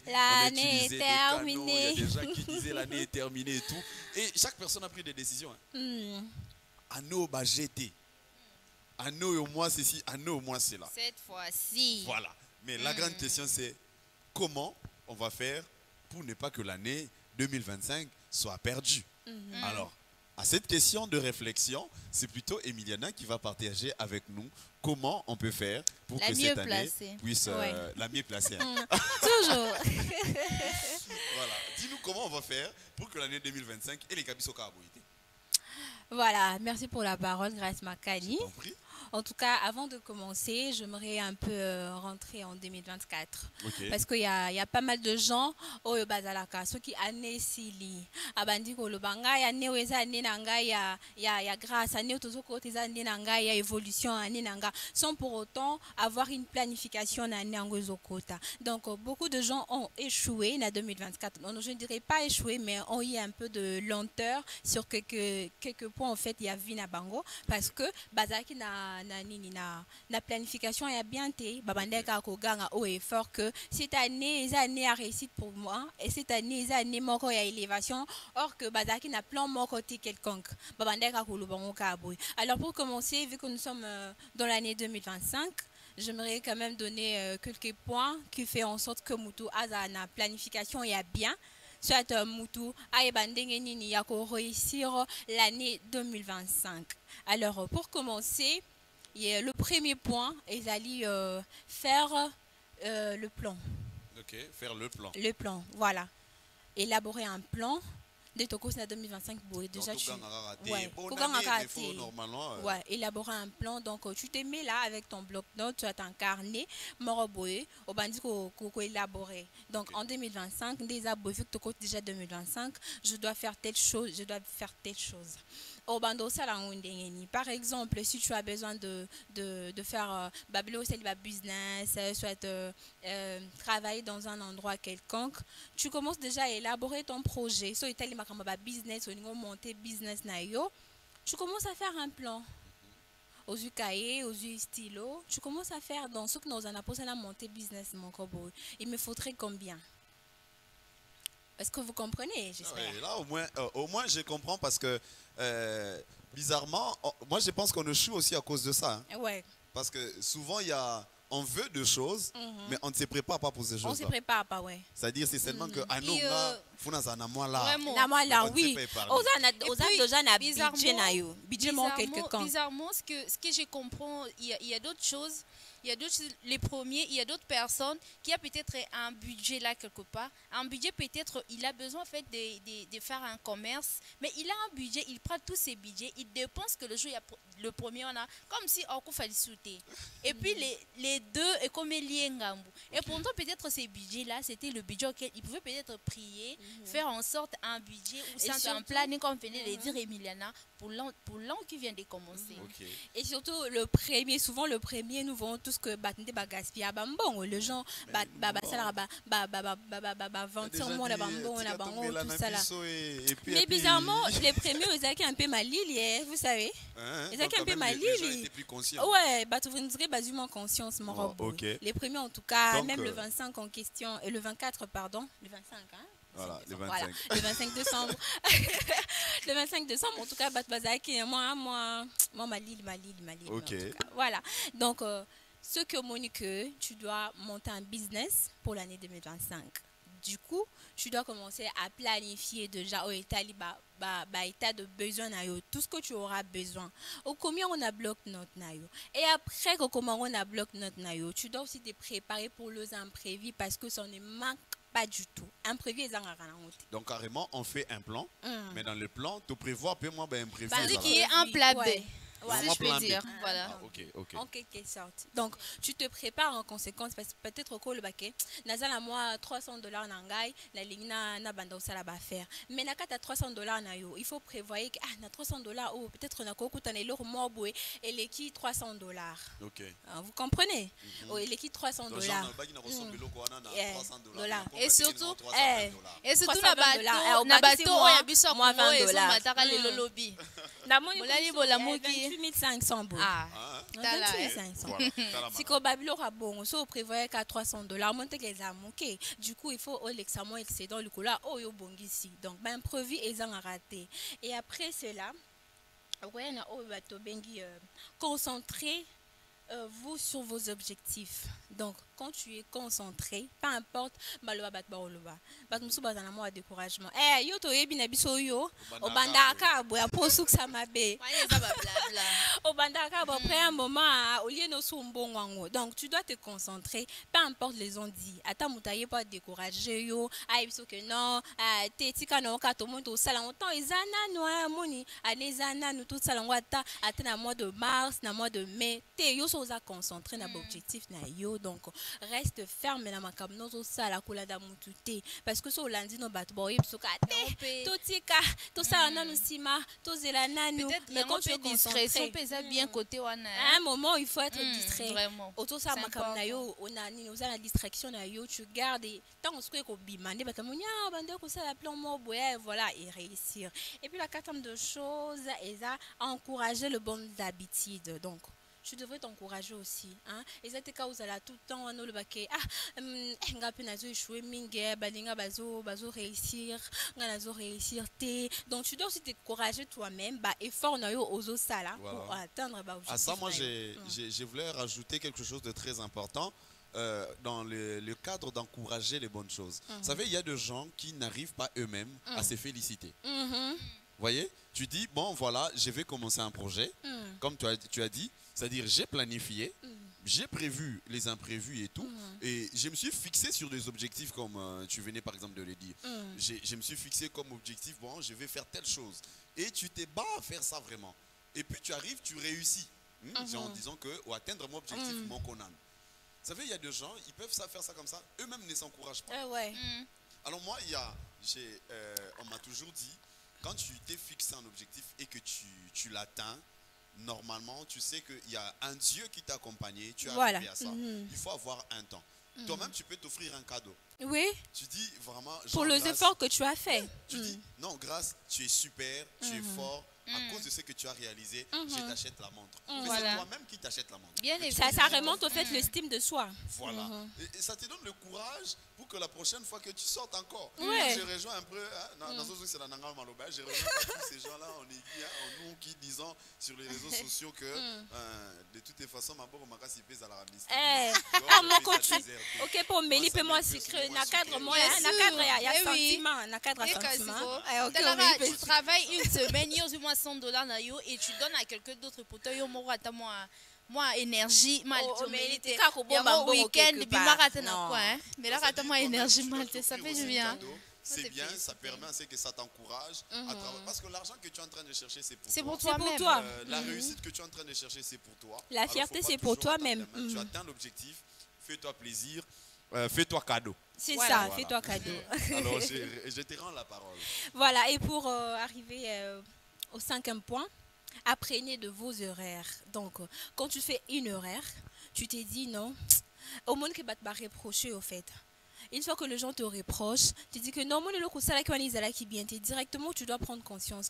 l'année est terminée. Il y a des gens qui disaient l'année est terminée et tout. Et chaque personne a pris des décisions. À nous, bah j'étais. À nous au moins ceci, à nous au moins cela. Cette fois-ci. Voilà. Mais la grande question c'est comment on va faire pour ne pas que l'année 2025 soit perdue. Alors, à cette question de réflexion, c'est plutôt Emiliana qui va partager avec nous comment on peut faire pour que cette année puisse la mieux placer. Toujours. Voilà. Dis-nous comment on va faire pour que l'année 2025 ait les cabissos carbohydratés. Voilà, merci pour la parole, Grace Makani. Je t'en prie. En tout cas, avant de commencer, j'aimerais un peu rentrer en 2024. Parce qu'il y a pas mal de gens au Bazalaka, ceux qui année sili, abandi ko lobanga ya ne weza année nanga ya grâce année tozo côté année nanga ya évolution année nanga sans pour autant avoir une planification année ngozo kota. Donc beaucoup de gens ont échoué en 2024. Non, je ne dirais pas échoué, mais ont eu un peu de lenteur sur quelques points en fait il y a Vina Bango parce que Bazaki na planification ya bien été babandeka ko ganga au effort que cette année les années à réussite pour moi et cette année les années moko ya élévation or que bazaki na plan moko côté quelconque babandeka ko lubango ka boy. Alors pour commencer, vu que nous sommes dans l'année 2025, j'aimerais quand même donner quelques points qui fait en sorte que Moutou a na planification ya bien soit Moutou a bandenge nini ya ko réussir l'année 2025. Alors pour commencer, le premier point est d'aller faire le plan. Ok, faire le plan. Le plan, voilà. Élaborer un plan Dès ton cours, c'est 2025, déjà tu... Ouais, ouais, élaborer un plan. Donc, tu te mets là avec ton bloc-notes, tu as ton carnet, moroboé, au bandit qu'on élaborer. Donc, en 2025, déjà 2025, je dois faire telle chose, je dois faire telle chose. Par exemple, si tu as besoin de faire business, soit travailler dans un endroit quelconque, tu commences déjà à élaborer ton projet. So, business, monter business, tu commences à faire un plan. Aux yeux cahiers, aux yeux stylo, tu commences à faire dans ce que nous avons posé à monter business, mon cobo. Il me faudrait combien? Est-ce que vous comprenez? Ouais, là, au moins, je comprends parce que, bizarrement, moi, je pense qu'on échoue aussi à cause de ça. Hein. Ouais. Parce que souvent, on veut de choses, mais on ne se prépare pas pour ces choses-là. On ne se prépare pas, ouais. C'est-à-dire, c'est seulement que, ah non, là, faut dans un mois là. Vraiment. Oui. Bizarrement, ce que je comprends, il y a d'autres choses. Il y a d'autres personnes qui a peut-être un budget là quelque part. Un budget peut-être, il a besoin en fait de faire un commerce, mais il a un budget, il prend tous ses budgets, il dépense que le jour, le premier, on a comme si on couvre le sauter. Et puis les deux est comme liés. Et pourtant peut-être ces budgets là, c'était le budget auquel il pouvait peut-être prier, faire en sorte un budget ou c'est un planning comme venait de dire Emiliana pour l'an qui vient de commencer. Et surtout souvent le premier, nous voyons tout ce que le gens mais bizarrement les premiers ils étaient un peu maliliés, vous savez, ils étaient un peu maliliés. Ouais, vous dirait basiquement conscience mon robot. Les premiers en tout cas. Donc, même le 25 en question et le 24 pardon, le 25 hein. Voilà, le 25. Voilà, le 25 décembre. Le 25 décembre, en tout cas, moi, Malil. Okay. Voilà. Donc, ce que Monique, tu dois monter un business pour l'année 2025. Du coup, tu dois commencer à planifier déjà au état de besoin, tout ce que tu auras besoin. Ou combien on a bloc-notes. Et après, comment on a bloc-notes, tu dois aussi te préparer pour les imprévus parce que ça ne manque pas du tout. Imprévu, donc carrément, on fait un plan, mais dans le plan, tu prévois un peu moins imprévu. Parce qu'il y a un plan B. Ouais. Si je peux dire, voilà. En quelque sorte. Donc, tu te prépares en conséquence parce que peut-être au le baquet, nazala moi $300 nangai, la ligne na banda au sala faire. Mais na kata $300 na yo, il faut prévoir que na $300 ou peut-être na koko tane l'euro moboué et les qui $300. OK. Vous comprenez? Et les qui $300. Et surtout na bateau oya biso moi $20. Mataka le lobby. Na moni bola moki 2500 bon. 2500. Si ko babilo ra bon, so prévoyait qu'à $300, monter les amoké. Du coup, il faut l'examen excédent le cola yo bongisi. Donc ben prévu et en raté. Et après cela, ouais na bateau bengi concentrer vous sur vos objectifs. Donc, quand tu es concentré, peu importe, découragement. Yo to yebi na biso yo, obandaka boya posu que ça m'abe. Obandaka après un moment, au lieu no sumbongo. Donc, tu dois te concentrer, peu importe les on dit. Ata mutaye pas décourager yo, biso que non, te tika no ka to monto sala longtemps ezana no moni, anezana no tout sala ngwata ata na mois de mars, na mois de mai, te yo so za concentrer na objectif na yo. Donc reste ferme na makamno to sala kula da mutute parce que so lundi no bato boye psuka te to tika to sala nanu sima to zela nanu. Mais quand tu es distrait, si pesa bien côté wana. À un moment il faut être distrait. Vraiment. Auto sa makamna yo ona nini oza la distraction na yo, tu gardes tant ce ko bimande bakamunya bande ko sala plan mo boye voilà et réussir. Et puis la quatrième de chose est à encourager le bon d'habitude. Donc tu devrais t'encourager aussi, hein. Et ça te cause là tout le temps on le baquet ngapi nazo échouer minge balinga bazo réussir donc tu dois aussi t'encourager toi-même effort na yo ozo sala pour atteindre objectif. À ça moi je voulais rajouter quelque chose de très important. Dans le cadre d'encourager les bonnes choses. Vous savez, il y a des gens qui n'arrivent pas eux-mêmes à se féliciter. Vous voyez, tu dis, bon voilà, je vais commencer un projet, comme tu as dit, c'est-à-dire j'ai planifié, j'ai prévu les imprévus et tout, et je me suis fixé sur des objectifs comme tu venais par exemple de le dire. Je me suis fixé comme objectif, bon, je vais faire telle chose. Et tu t'es bas à faire ça vraiment. Et puis tu arrives, tu réussis. En disant que, ou atteindre mon objectif, mon Conan. Vous savez, il y a des gens, ils peuvent faire ça comme ça, eux-mêmes ne s'encouragent pas. Alors moi, on m'a toujours dit, quand tu t'es fixé un objectif et que tu l'atteins, normalement, tu sais qu'il y a un Dieu qui t'a accompagné, tu as arrivé à ça. Il faut avoir un temps. Toi-même, tu peux t'offrir un cadeau. Oui. Tu dis vraiment... Genre, pour les efforts que tu as fait. Tu dis, non, grâce, tu es super, tu es fort. À cause de ce que tu as réalisé, je t'achète la montre. Mais c'est toi-même qui t'achètes la montre. Bien ça remonte au fait l'estime de soi. Voilà. Et ça te donne le courage pour que la prochaine fois que tu sortes encore. Je rejoins un peu, je rejoins pas tous ces gens-là en nous qui disons sur les réseaux sociaux que de toutes les façons, ma bonne makasi pèse à la ramisse. Ok, pour Mélie, moi secret, na cadre moi, na cadre il y a sentiment, na cadre sentiment. Tu travailles une semaine, $100 et tu donnes à quelqu'un d'autre pour toi, moi énergie mal week-end mais là moi énergie mal ça fait du bien. C'est bien, ça permet à ce que ça t'encourage parce que l'argent que tu es en train de chercher c'est pour toi. La réussite que tu es en train de chercher c'est pour toi. La fierté c'est pour toi-même. Tu atteins l'objectif, fais-toi plaisir, fais-toi cadeau. C'est ça, fais-toi cadeau. Alors je te rends la parole. Voilà, et pour arriver au 5e point, apprenez de vos horaires. Donc, quand tu fais une horaire, tu t'es dit non, au monde qui va te reprocher au fait. Une fois que les gens te reprochent, tu dis que non, directement tu dois prendre conscience.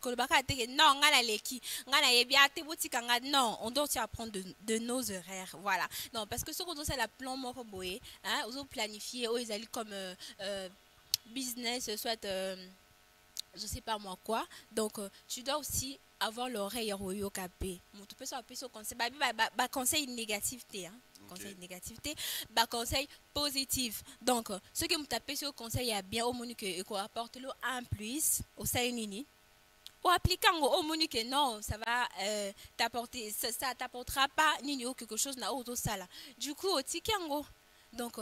Non, on doit aussi apprendre de nos horaires. Voilà. Non, parce que ce qu'on doit c'est la plan mort boé, hein, on doit planifier, ils allaient comme business, soit je sais pas moi quoi. Donc tu dois aussi avoir l'oreille au capé. Tu peux savoir plus conseil, conseil négativité, hein. Conseil négativité, conseil positif. Donc ce que vous tapez sur le conseil est bien au menu que apporte le en plus au sein nini. Ou appliquant au menu que non, ça va t'apporter, ça t'apportera pas ni quelque chose na auto sala. Du coup au tikango. Donc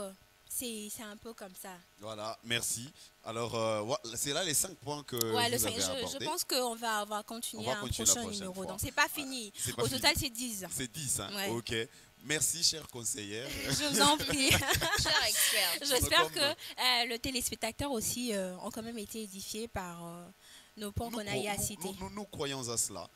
c'est un peu comme ça. Voilà, merci. Alors, c'est là les 5 points que vous avez abordés. Je pense qu'on va continuer un prochain numéro. Donc, c'est pas fini. Au total, c'est 10. C'est 10, hein? Ouais. Ok. Merci, chère conseillère. Je vous en prie. Chère experte. J'espère que le téléspectateur aussi ont quand même été édifiés par... nos points qu'on a eu à citer. Nous croyons à cela.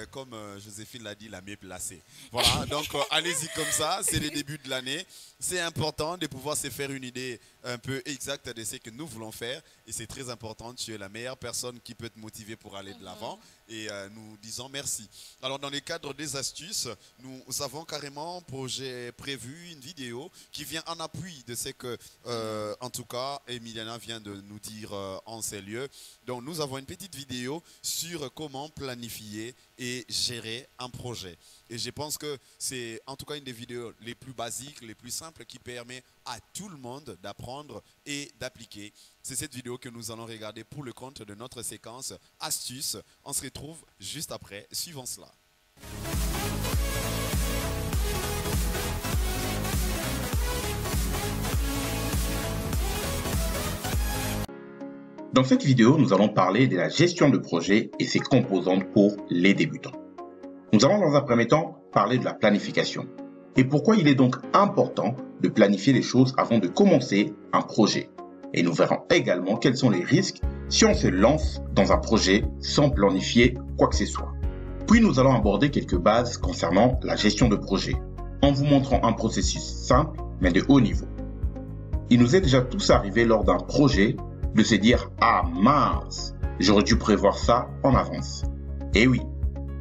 Comme Joséphine l'a dit, la mieux placée. Voilà, donc allez-y comme ça. C'est le début de l'année. C'est important de pouvoir se faire une idée un peu exacte de ce que nous voulons faire. Et c'est très important. Tu es la meilleure personne qui peut te motiver pour aller de l'avant. Et nous disons merci. Alors, dans le cadre des astuces, nous avons carrément prévu une vidéo qui vient en appui de ce que, en tout cas, Emiliana vient de nous dire en ces lieux. Donc, nous avons une petite vidéo sur comment planifier et gérer un projet. Et je pense que c'est en tout cas une des vidéos les plus basiques, les plus simples qui permet à tout le monde d'apprendre et d'appliquer. C'est cette vidéo que nous allons regarder pour le compte de notre séquence astuces. On se retrouve juste après. Suivons cela. Dans cette vidéo, nous allons parler de la gestion de projet et ses composantes pour les débutants. Nous allons dans un premier temps parler de la planification et pourquoi il est donc important de planifier les choses avant de commencer un projet. Et nous verrons également quels sont les risques si on se lance dans un projet sans planifier quoi que ce soit. Puis nous allons aborder quelques bases concernant la gestion de projet en vous montrant un processus simple mais de haut niveau. Il nous est déjà tous arrivé lors d'un projet de se dire « Ah mince, j'aurais dû prévoir ça en avance ». Et oui,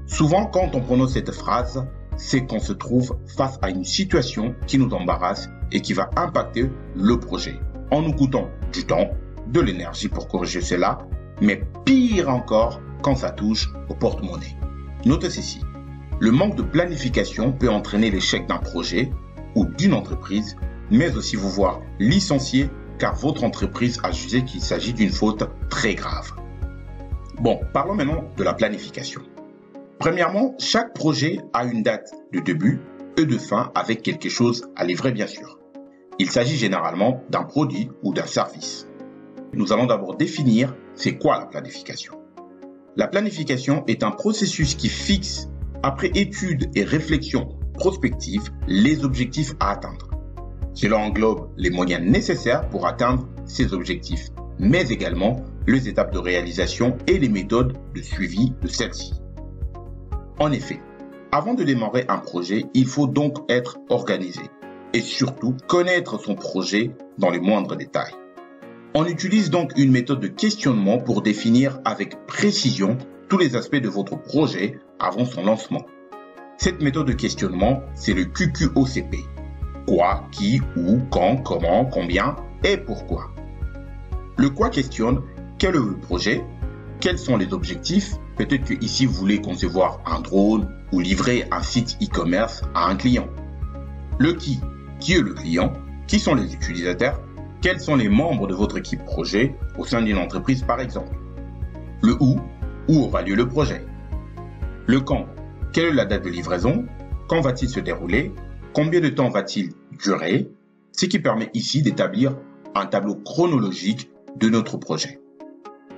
souvent quand on prononce cette phrase, c'est qu'on se trouve face à une situation qui nous embarrasse et qui va impacter le projet, en nous coûtant du temps, de l'énergie pour corriger cela, mais pire encore quand ça touche au porte-monnaie. Notez ceci, le manque de planification peut entraîner l'échec d'un projet ou d'une entreprise, mais aussi vous voir licencier car votre entreprise a jugé qu'il s'agit d'une faute très grave. Bon, parlons maintenant de la planification. Premièrement, chaque projet a une date de début, E de fin avec quelque chose à livrer bien sûr. Il s'agit généralement d'un produit ou d'un service. Nous allons d'abord définir c'est quoi la planification. La planification est un processus qui fixe, après étude et réflexion prospective, les objectifs à atteindre. Cela englobe les moyens nécessaires pour atteindre ces objectifs, mais également les étapes de réalisation et les méthodes de suivi de celles-ci. En effet, avant de démarrer un projet, il faut donc être organisé et surtout connaître son projet dans les moindres détails. On utilise donc une méthode de questionnement pour définir avec précision tous les aspects de votre projet avant son lancement. Cette méthode de questionnement, c'est le QQOCP. Quoi, qui, où, quand, comment, combien et pourquoi. Le quoi questionne quel est le projet, quels sont les objectifs, peut-être que ici vous voulez concevoir un drone ou livrer un site e-commerce à un client. Le qui est le client, qui sont les utilisateurs, quels sont les membres de votre équipe projet au sein d'une entreprise par exemple. Le où aura lieu le projet. Le quand, quelle est la date de livraison, quand va-t-il se dérouler, combien de temps va-t-il durer, ce qui permet ici d'établir un tableau chronologique de notre projet.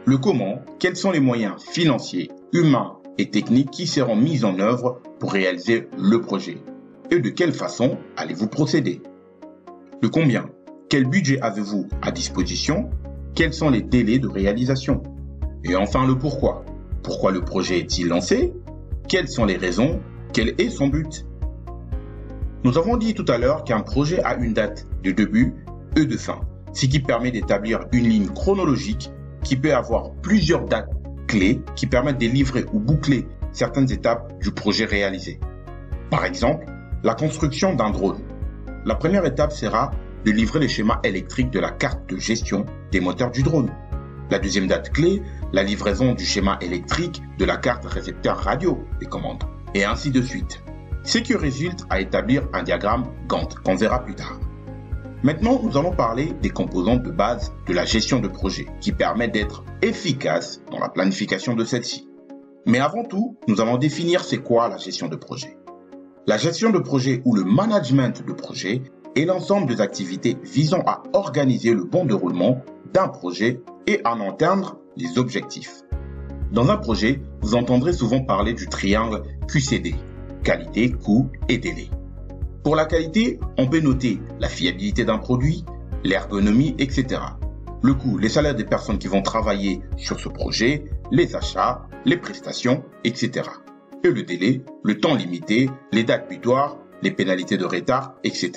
Le comment, quels sont les moyens financiers, humains et techniques qui seront mis en œuvre pour réaliser le projet et de quelle façon allez-vous procéder. Le combien, quel budget avez-vous à disposition, quels sont les délais de réalisation. Et enfin le pourquoi. Pourquoi le projet est-il lancé? Quelles sont les raisons? Quel est son but? Nous avons dit tout à l'heure qu'un projet a une date de début et de fin, ce qui permet d'établir une ligne chronologique qui peut avoir plusieurs dates clés qui permettent de livrer ou boucler certaines étapes du projet réalisé. Par exemple, la construction d'un drone. La première étape sera de livrer les schémas électriques de la carte de gestion des moteurs du drone. La deuxième date clé, la livraison du schéma électrique de la carte récepteur radio des commandes, et ainsi de suite. Ce qui résulte à établir un diagramme Gantt qu'on verra plus tard. Maintenant, nous allons parler des composantes de base de la gestion de projet qui permettent d'être efficace dans la planification de celle-ci. Mais avant tout, nous allons définir c'est quoi la gestion de projet. La gestion de projet ou le management de projet est l'ensemble des activités visant à organiser le bon déroulement d'un projet et à en atteindre les objectifs. Dans un projet, vous entendrez souvent parler du triangle QCD, qualité, coût et délai. Pour la qualité, on peut noter la fiabilité d'un produit, l'ergonomie, etc. Le coût, les salaires des personnes qui vont travailler sur ce projet, les achats, les prestations, etc. Et le délai, le temps limité, les dates butoirs, les pénalités de retard, etc.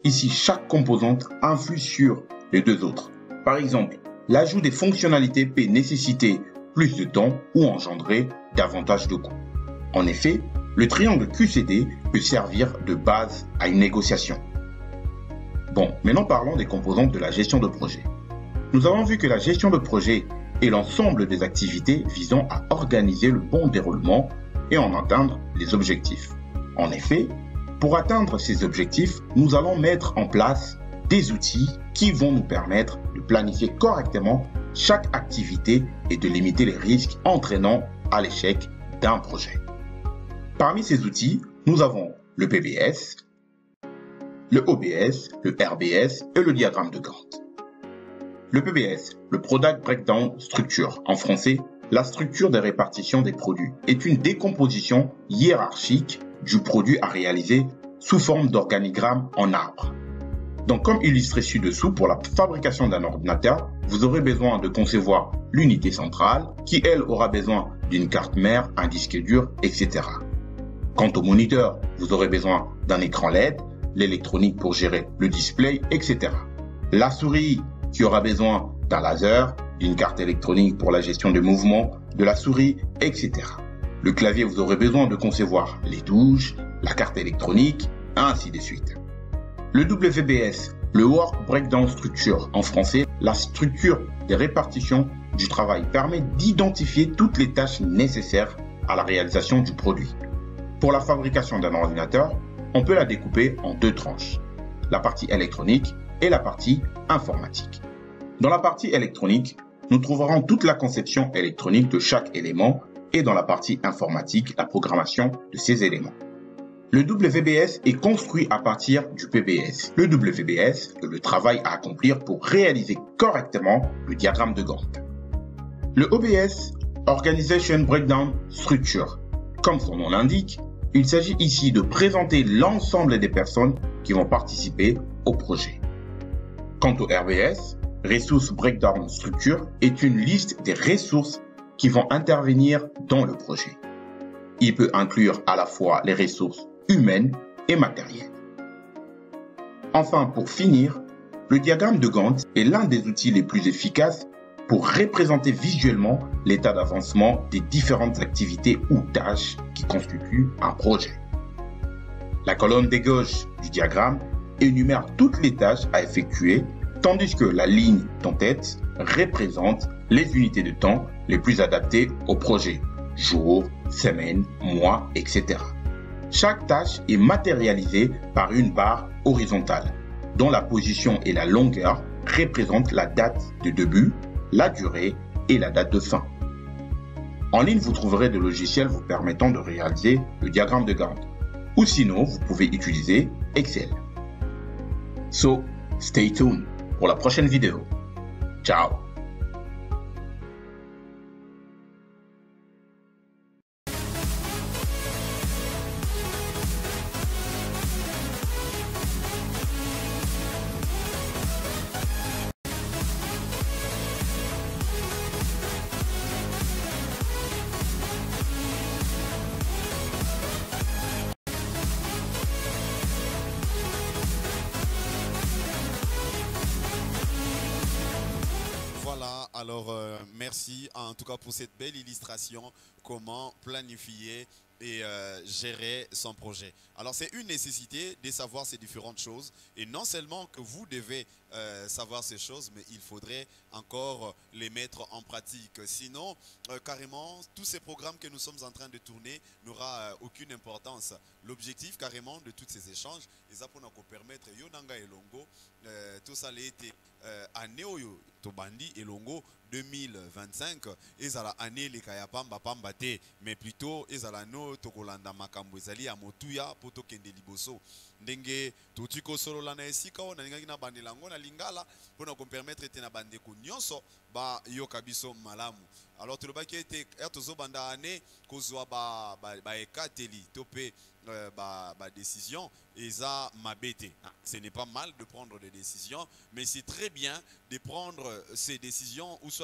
Ici, chaque composante influe sur les deux autres. Par exemple, l'ajout des fonctionnalités peut nécessiter plus de temps ou engendrer davantage de coûts. En effet, le triangle QCD peut servir de base à une négociation. Bon, maintenant parlons des composantes de la gestion de projet. Nous avons vu que la gestion de projet est l'ensemble des activités visant à organiser le bon déroulement et en atteindre les objectifs. En effet, pour atteindre ces objectifs, nous allons mettre en place des outils qui vont nous permettre de planifier correctement chaque activité et de limiter les risques entraînant à l'échec d'un projet. Parmi ces outils, nous avons le PBS, le OBS, le RBS et le diagramme de Gantt. Le PBS, le Product Breakdown Structure, en français, la structure de répartition des produits, est une décomposition hiérarchique du produit à réaliser sous forme d'organigramme en arbre. Donc, comme illustré ci-dessous, pour la fabrication d'un ordinateur, vous aurez besoin de concevoir l'unité centrale, qui elle aura besoin d'une carte mère, un disque dur, etc. Quant au moniteur, vous aurez besoin d'un écran LED, l'électronique pour gérer le display, etc. La souris, qui aura besoin d'un laser, d'une carte électronique pour la gestion des mouvements, de la souris, etc. Le clavier, vous aurez besoin de concevoir les touches, la carte électronique, ainsi de suite. Le WBS, le Work Breakdown Structure, en français, la structure de répartition du travail, permet d'identifier toutes les tâches nécessaires à la réalisation du produit. Pour la fabrication d'un ordinateur, on peut la découper en deux tranches, la partie électronique et la partie informatique. Dans la partie électronique, nous trouverons toute la conception électronique de chaque élément et dans la partie informatique, la programmation de ces éléments. Le WBS est construit à partir du PBS. Le WBS est le travail à accomplir pour réaliser correctement le diagramme de Gantt. Le OBS, Organization Breakdown Structure. Comme son nom l'indique, il s'agit ici de présenter l'ensemble des personnes qui vont participer au projet. Quant au RBS, Resource Breakdown Structure, est une liste des ressources qui vont intervenir dans le projet. Il peut inclure à la fois les ressources humaines et matérielles. Enfin, pour finir, le diagramme de Gantt est l'un des outils les plus efficaces pour représenter visuellement l'état d'avancement des différentes activités ou tâches qui constituent un projet. La colonne de gauche du diagramme énumère toutes les tâches à effectuer, tandis que la ligne en tête représente les unités de temps les plus adaptées au projet, jours, semaines, mois, etc. Chaque tâche est matérialisée par une barre horizontale, dont la position et la longueur représentent la date de début, la durée et la date de fin. En ligne, vous trouverez des logiciels vous permettant de réaliser le diagramme de Gantt. Ou sinon, vous pouvez utiliser Excel. So, stay tuned pour la prochaine vidéo. Ciao! Alors, merci en tout cas pour cette belle illustration, comment planifier et gérer son projet. Alors, c'est une nécessité de savoir ces différentes choses. Et non seulement que vous devez savoir ces choses, mais il faudrait encore les mettre en pratique. Sinon, carrément, tous ces programmes que nous sommes en train de tourner n'aura aucune importance. L'objectif, carrément, de tous ces échanges, c'est pour nous permettre, Yonanga et Longo, tout ça a été année Tobandi et Longo 2025 ezala année les kayapamba pambate mais plutôt ezala no tokolanda makambo ezali ya motuya poto kende liboso ndenge totiko solo lana esika na ninga na bandelango na lingala pona ko permettre te na bandeko nyonso ba yoka biso malamu. Alors tolobaki ete tozo banda année kozwa ba ekateli topé ba décision eza mabete. Ce n'est pas mal de prendre des décisions, mais c'est très bien de prendre ces décisions ou soit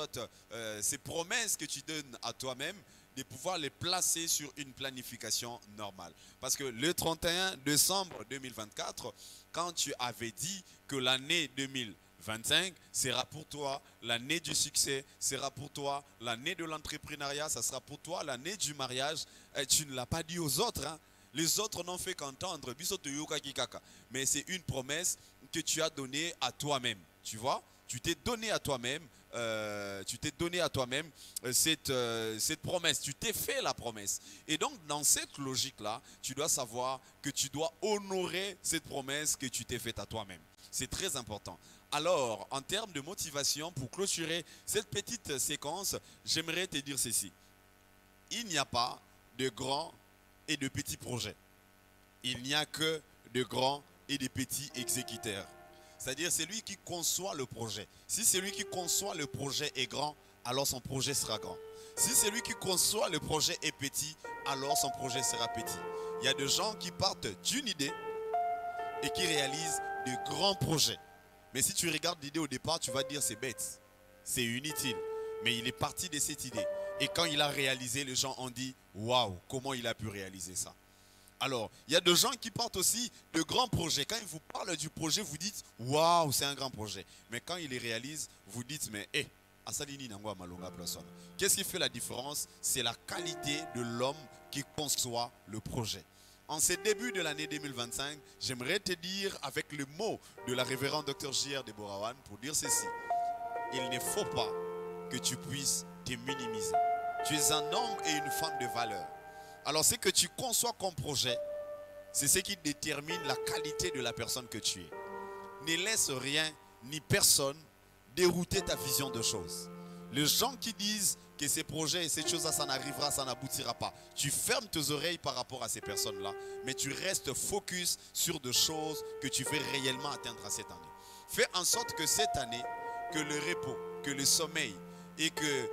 ces promesses que tu donnes à toi-même, de pouvoir les placer sur une planification normale. Parce que le 31 décembre 2024, quand tu avais dit que l'année 2025 sera pour toi l'année du succès, sera pour toi l'année de l'entrepreneuriat, ça sera pour toi l'année du mariage, tu ne l'as pas dit aux autres, hein. Les autres n'ont fait qu'entendre, mais c'est une promesse que tu as donnée à toi-même. Tu vois, tu t'es donné à toi-même, cette promesse. Tu t'es fait la promesse. Et donc, dans cette logique-là, tu dois savoir que tu dois honorer cette promesse que tu t'es faite à toi-même. C'est très important. Alors, en termes de motivation, pour clôturer cette petite séquence, j'aimerais te dire ceci. Il n'y a pas de grands et de petits projets. Il n'y a que de grands et de petits exécuteurs. C'est-à-dire celui qui conçoit le projet. Si celui qui conçoit le projet est grand, alors son projet sera grand. Si celui qui conçoit le projet est petit, alors son projet sera petit. Il y a des gens qui partent d'une idée et qui réalisent de grands projets. Mais si tu regardes l'idée au départ, tu vas dire c'est bête, c'est inutile. Mais il est parti de cette idée. Et quand il a réalisé, les gens ont dit « Waouh, comment il a pu réaliser ça ?» Alors, il y a des gens qui partent aussi de grands projets. Quand ils vous parlent du projet, vous dites « Waouh, c'est un grand projet. » Mais quand ils les réalisent, vous dites « Mais hé, Asalini Nangwa Malonga Personne. » Qu'est-ce qui fait la différence? C'est la qualité de l'homme qui conçoit le projet. En ce début de l'année 2025, j'aimerais te dire avec le mot de la révérende Dr J.R. de Borawan pour dire ceci. Il ne faut pas que tu puisses te minimiser. Tu es un homme et une femme de valeur. Alors ce que tu conçois comme projet, c'est ce qui détermine la qualité de la personne que tu es. Ne laisse rien ni personne dérouter ta vision de choses. Les gens qui disent que ces projets et ces choses-là, ça n'arrivera, ça n'aboutira pas. Tu fermes tes oreilles par rapport à ces personnes-là, mais tu restes focus sur des choses que tu veux réellement atteindre à cette année. Fais en sorte que cette année, que le repos, que le sommeil et que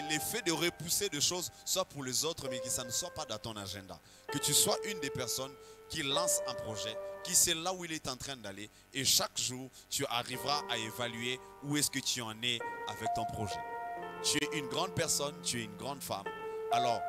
l'effet de repousser des choses soit pour les autres, mais que ça ne soit pas dans ton agenda. Que tu sois une des personnes qui lance un projet, qui sait là où il est en train d'aller, et chaque jour, tu arriveras à évaluer où est-ce que tu en es avec ton projet. Tu es une grande personne, tu es une grande femme. Alors,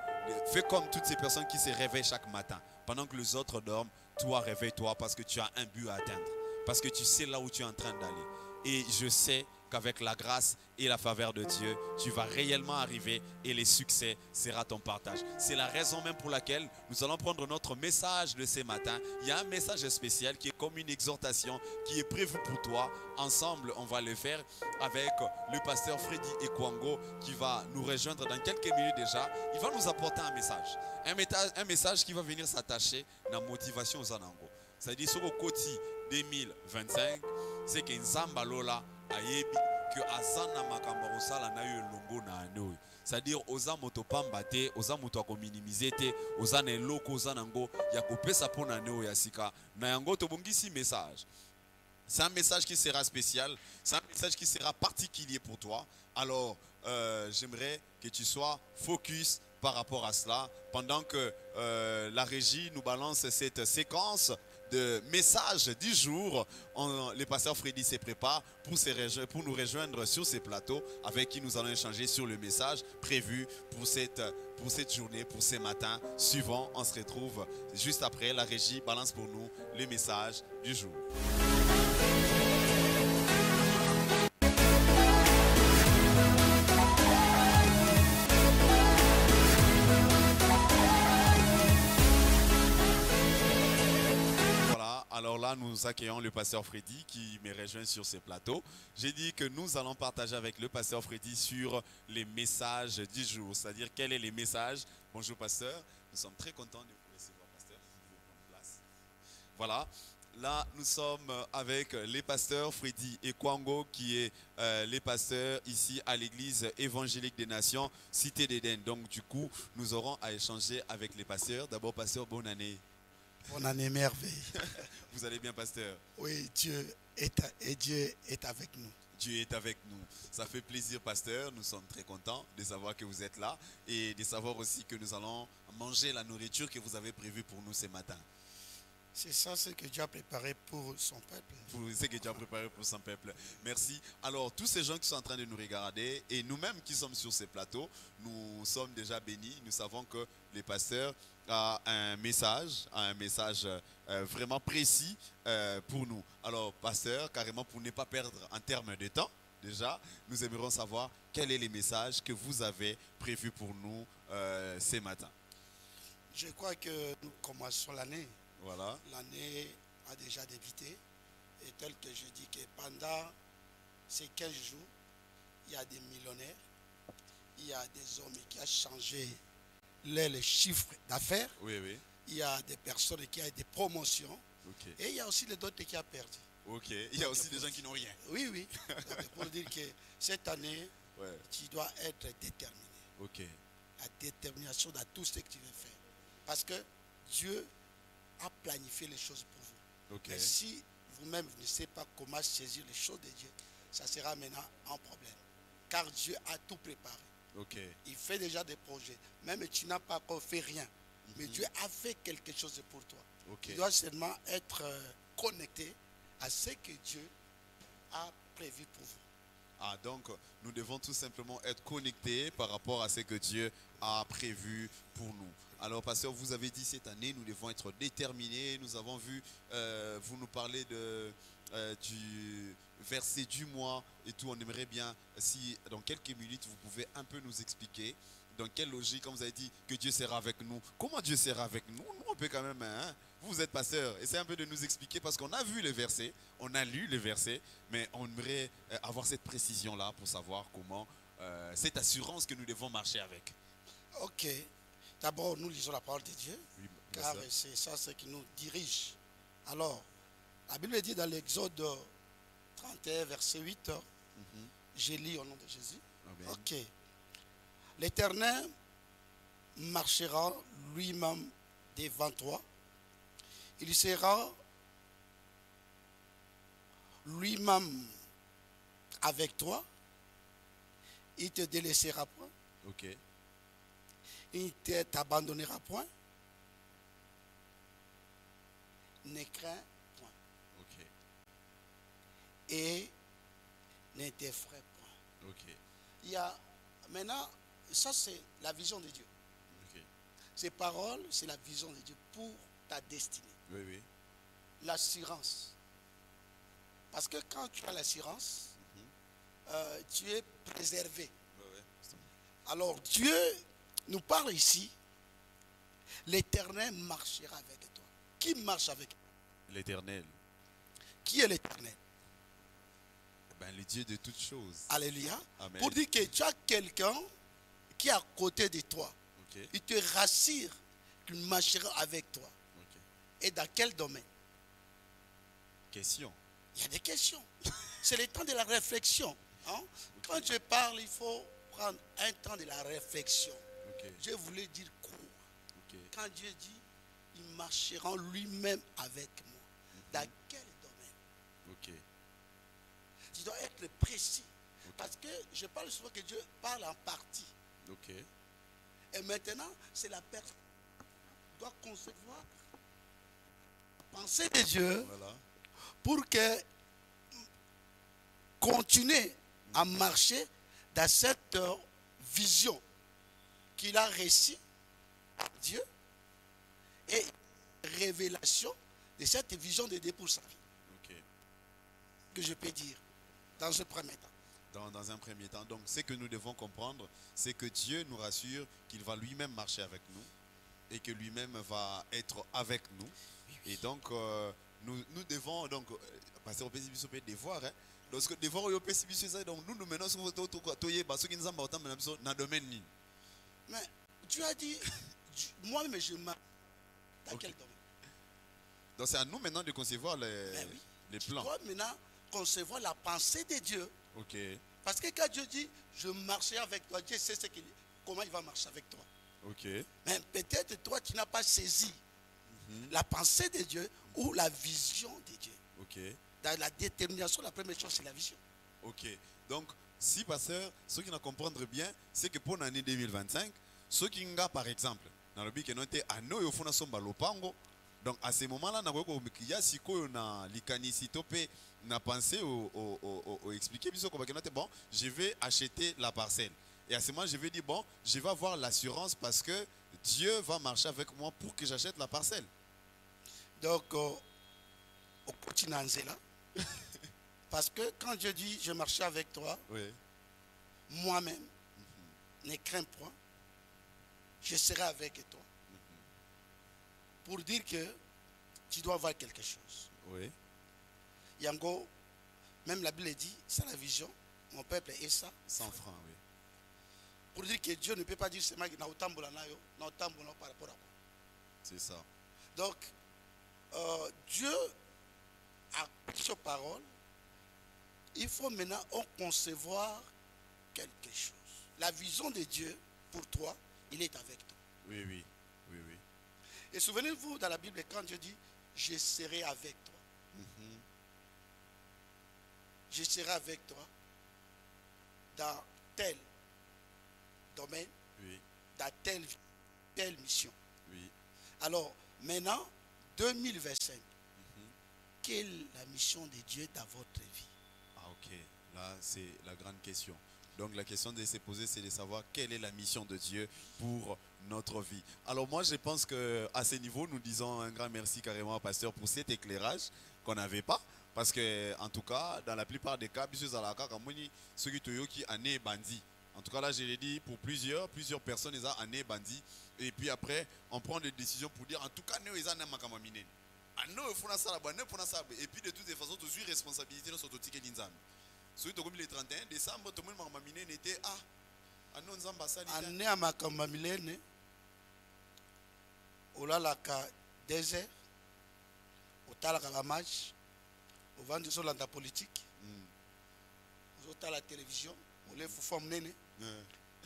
fais comme toutes ces personnes qui se réveillent chaque matin. Pendant que les autres dorment, toi, réveille-toi parce que tu as un but à atteindre. Parce que tu sais là où tu es en train d'aller. Et je sais qu'avec la grâce et la faveur de Dieu, tu vas réellement arriver et le succès sera ton partage. C'est la raison même pour laquelle nous allons prendre notre message de ce matin. Il y a un message spécial qui est comme une exhortation qui est prévu pour toi. Ensemble, on va le faire avec le pasteur Freddy Ekwango qui va nous rejoindre dans quelques minutes déjà. Il va nous apporter un message. Un message qui va venir s'attacher à la motivation aux Anango. C'est-à-dire, sur le côté 2025, c'est que Nzamba Lola ayebi que azana makambo osala na yo longo na ane. C'est-à-dire oza moto pamba te, oza moto ko minimiser te, oza na eloko oza nango ya kopesa pona ane ya sika. Na yango to bongisi message. C'est un message qui sera spécial, c'est un message qui sera particulier pour toi. Alors, j'aimerais que tu sois focus par rapport à cela pendant que la régie nous balance cette séquence de messages du jour. Le pasteur Freddy se prépare pour nous rejoindre sur ces plateaux avec qui nous allons échanger sur le message prévu pour cette journée, pour ces matins suivants. On se retrouve juste après. La régie balance pour nous le message du jour. Alors là, nous accueillons le pasteur Freddy qui me rejoint sur ces plateaux. J'ai dit que nous allons partager avec le pasteur Freddy sur les messages du jour. C'est-à-dire, quel est les messages. Bonjour pasteur, nous sommes très contents de vous recevoir pasteur. Place. Voilà, là nous sommes avec les pasteurs Freddy Ekwango qui est les pasteurs ici à l'église évangélique des nations, Cité d'Éden. Donc du coup, nous aurons à échanger avec les pasteurs. D'abord pasteur, bonne année. Bonne année, merveille. Vous allez bien, pasteur? Oui, Dieu est avec nous. Dieu est avec nous. Ça fait plaisir, pasteur. Nous sommes très contents de savoir que vous êtes là et de savoir aussi que nous allons manger la nourriture que vous avez prévue pour nous ce matin. C'est ça ce que Dieu a préparé pour son peuple. C'est ce que Dieu a préparé pour son peuple. Merci. Alors, tous ces gens qui sont en train de nous regarder et nous-mêmes qui sommes sur ces plateaux, nous sommes déjà bénis. Nous savons que les pasteurs a un message vraiment précis pour nous. Alors, pasteur, carrément pour ne pas perdre en termes de temps, déjà, nous aimerions savoir quel est le message que vous avez prévu pour nous ce matin. Je crois que nous commençons l'année. Voilà. L'année a déjà débuté. Et tel que je dis que pendant ces 15 jours, il y a des millionnaires, il y a des hommes qui ont changé les chiffres d'affaires. Oui, oui. Il y a des personnes qui ont des promotions. Okay. Et il y a aussi les autres qui ont perdu. Ok. Il y a aussi des gens qui n'ont rien. Oui, oui. Pour dire que cette année, ouais, tu dois être déterminé. Ok. La détermination dans tout ce que tu veux faire. Parce que Dieu a planifié les choses pour vous. Okay. Mais si vous-même ne savez pas comment saisir les choses de Dieu, ça sera maintenant un problème. Car Dieu a tout préparé. Okay. Il fait déjà des projets. Même tu n'as pas encore fait rien. Mais Dieu a fait quelque chose pour toi. Okay. Tu dois seulement être connecté à ce que Dieu a prévu pour vous. Ah, donc nous devons tout simplement être connectés par rapport à ce que Dieu a prévu pour nous. Alors, pasteur, vous avez dit cette année, nous devons être déterminés. Nous avons vu, vous nous parlez du verset du mois et tout. On aimerait bien, si dans quelques minutes, vous pouvez un peu nous expliquer dans quelle logique, comme vous avez dit, que Dieu sera avec nous. Comment Dieu sera avec nous? Nous, on peut quand même, hein? Vous êtes pasteur, essayez un peu de nous expliquer parce qu'on a vu les versets, on a lu les versets, mais on aimerait avoir cette précision-là pour savoir comment, cette assurance que nous devons marcher avec. Ok. D'abord, nous lisons la parole de Dieu, oui, car c'est ça ce qui nous dirige. Alors, la Bible dit dans l'Exode 31, verset 8, je lis au nom de Jésus. Amen. Ok. L'Éternel marchera lui-même devant toi. Il sera lui-même avec toi. Il ne te délaissera point. Ok. Il ne t'abandonnera point. Ne crains point. Ok. Et ne t'effraie point. Ok. Il y a maintenant, ça c'est la vision de Dieu. Ok. Ces paroles, c'est la vision de Dieu pour ta destinée. Oui, oui. L'assurance. Parce que quand tu as l'assurance, tu es préservé. Ouais, ouais. Alors Dieu nous parle ici, l'Éternel marchera avec toi. Qui marche avec toi? L'Éternel. Qui est l'Éternel? Ben, le Dieu de toutes choses. Alléluia. Amen. Pour dire que tu as quelqu'un qui est à côté de toi. Ok. Il te rassure qu'il marchera avec toi. Ok. Et dans quel domaine? Question. Il y a des questions. C'est le temps de la réflexion. Hein? Quand je parle, il faut prendre un temps de la réflexion. Ok. Je voulais dire quoi? Ok. Quand Dieu dit, il marchera lui-même avec moi. Dans quel domaine? Ok. Tu dois être précis. Parce que je parle souvent que Dieu parle en partie. Ok. Et maintenant, c'est la personne qui doit concevoir la pensée de Dieu Voilà. pour que continuer à marcher dans cette vision qu'il a reçue par Dieu et révélation de cette vision de Dieu pour sa vie. Ok. Que je peux dire dans ce premier temps. Dans un premier temps. Donc, ce que nous devons comprendre, c'est que Dieu nous rassure qu'il va lui-même marcher avec nous et que lui-même va être avec nous. Et donc, nous devons, donc, parce qu'on peut devoir, hein. Lorsque devoir au PCB, donc nous menons sur votre toye, parce qu'ils nous ont battu dans le domaine. Mais tu as dit, moi-même je marche. Dans quel domaine? Donc, c'est à nous maintenant de concevoir les Tu plans. dois maintenant concevoir la pensée de Dieu. Ok. Parce que quand Dieu dit, je marcherai avec toi, Dieu sait comment il va marcher avec toi. Ok. Mais peut-être toi, tu n'as pas saisi la pensée de Dieu ou la vision de Dieu. Ok. Dans la détermination, la première chose, c'est la vision. Ok. Donc, si, pasteur, ceux qui nous comprennent bien, c'est que pour l'année 2025, ceux qui ont, par exemple, dans le but que nous avons à nous, il faut nous sommes lopango. Donc, à ce moment-là, nous avons si na likanisitope n'a pensé au expliquer, bon, je vais acheter la parcelle. Et à ce moment, je vais dire, bon, je vais avoir l'assurance parce que Dieu va marcher avec moi pour que j'achète la parcelle. Donc, au continent là, parce que quand Dieu dit, je marcherai avec toi, Oui. moi-même, ne crains point, je serai avec toi. Pour dire que tu dois avoir quelque chose. Oui. Yango, même la Bible dit, c'est la vision, mon peuple est ça. 100 francs, oui. Pour dire que Dieu ne peut pas dire seulement qu'il n'a autant de par rapport à quoi. C'est ça. Donc, Dieu a pris sa parole. Il faut maintenant concevoir quelque chose. La vision de Dieu, pour toi, il est avec toi. Oui, oui. Oui, oui. Et souvenez-vous dans la Bible, quand Dieu dit, je serai avec toi. Je serai avec toi dans tel domaine, Oui. dans telle mission. Oui. Alors, maintenant, 2025, quelle est la mission de Dieu dans votre vie? Ah, ok. Là, c'est la grande question. Donc, la question de se poser, c'est de savoir quelle est la mission de Dieu pour notre vie. Alors, moi, je pense qu'à ce niveau, nous disons un grand merci carrément au pasteur pour cet éclairage qu'on n'avait pas. Parce que, en tout cas, dans la plupart des cas, ceux qui année bandit. En tout cas, là, je l'ai dit pour plusieurs personnes, ils ont année bandit. Et puis après, on prend des décisions pour dire, en tout cas, nous, ils ont makamaminen. Et puis, de toutes les façons, tu suis responsabilité dans ce ticket d'Inzam. Celui qui le 31 décembre, tout le monde m'a était année à makamamilene, olalaka désert, otalaka la match, au vent de la politique, au la télévision, on lève forme nene.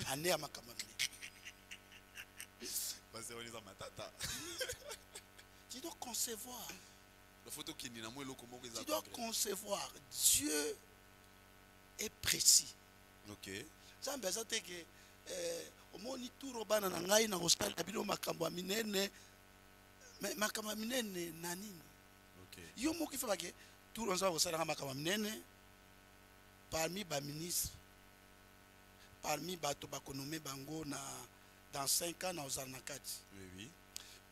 Année à Makamamine. Tu dois concevoir. Tu dois concevoir. Dieu est précis. Ok. Ça me fait que au moins tout robana na ngai na hostel abino makambo minene mais makambo minene nanini. Ok. Yo mo ki fa ke tout ronza hostel na makambo minene parmi ba ministres parmi bato bakonome bango na dans 5 ans na Ozanakati. Oui oui.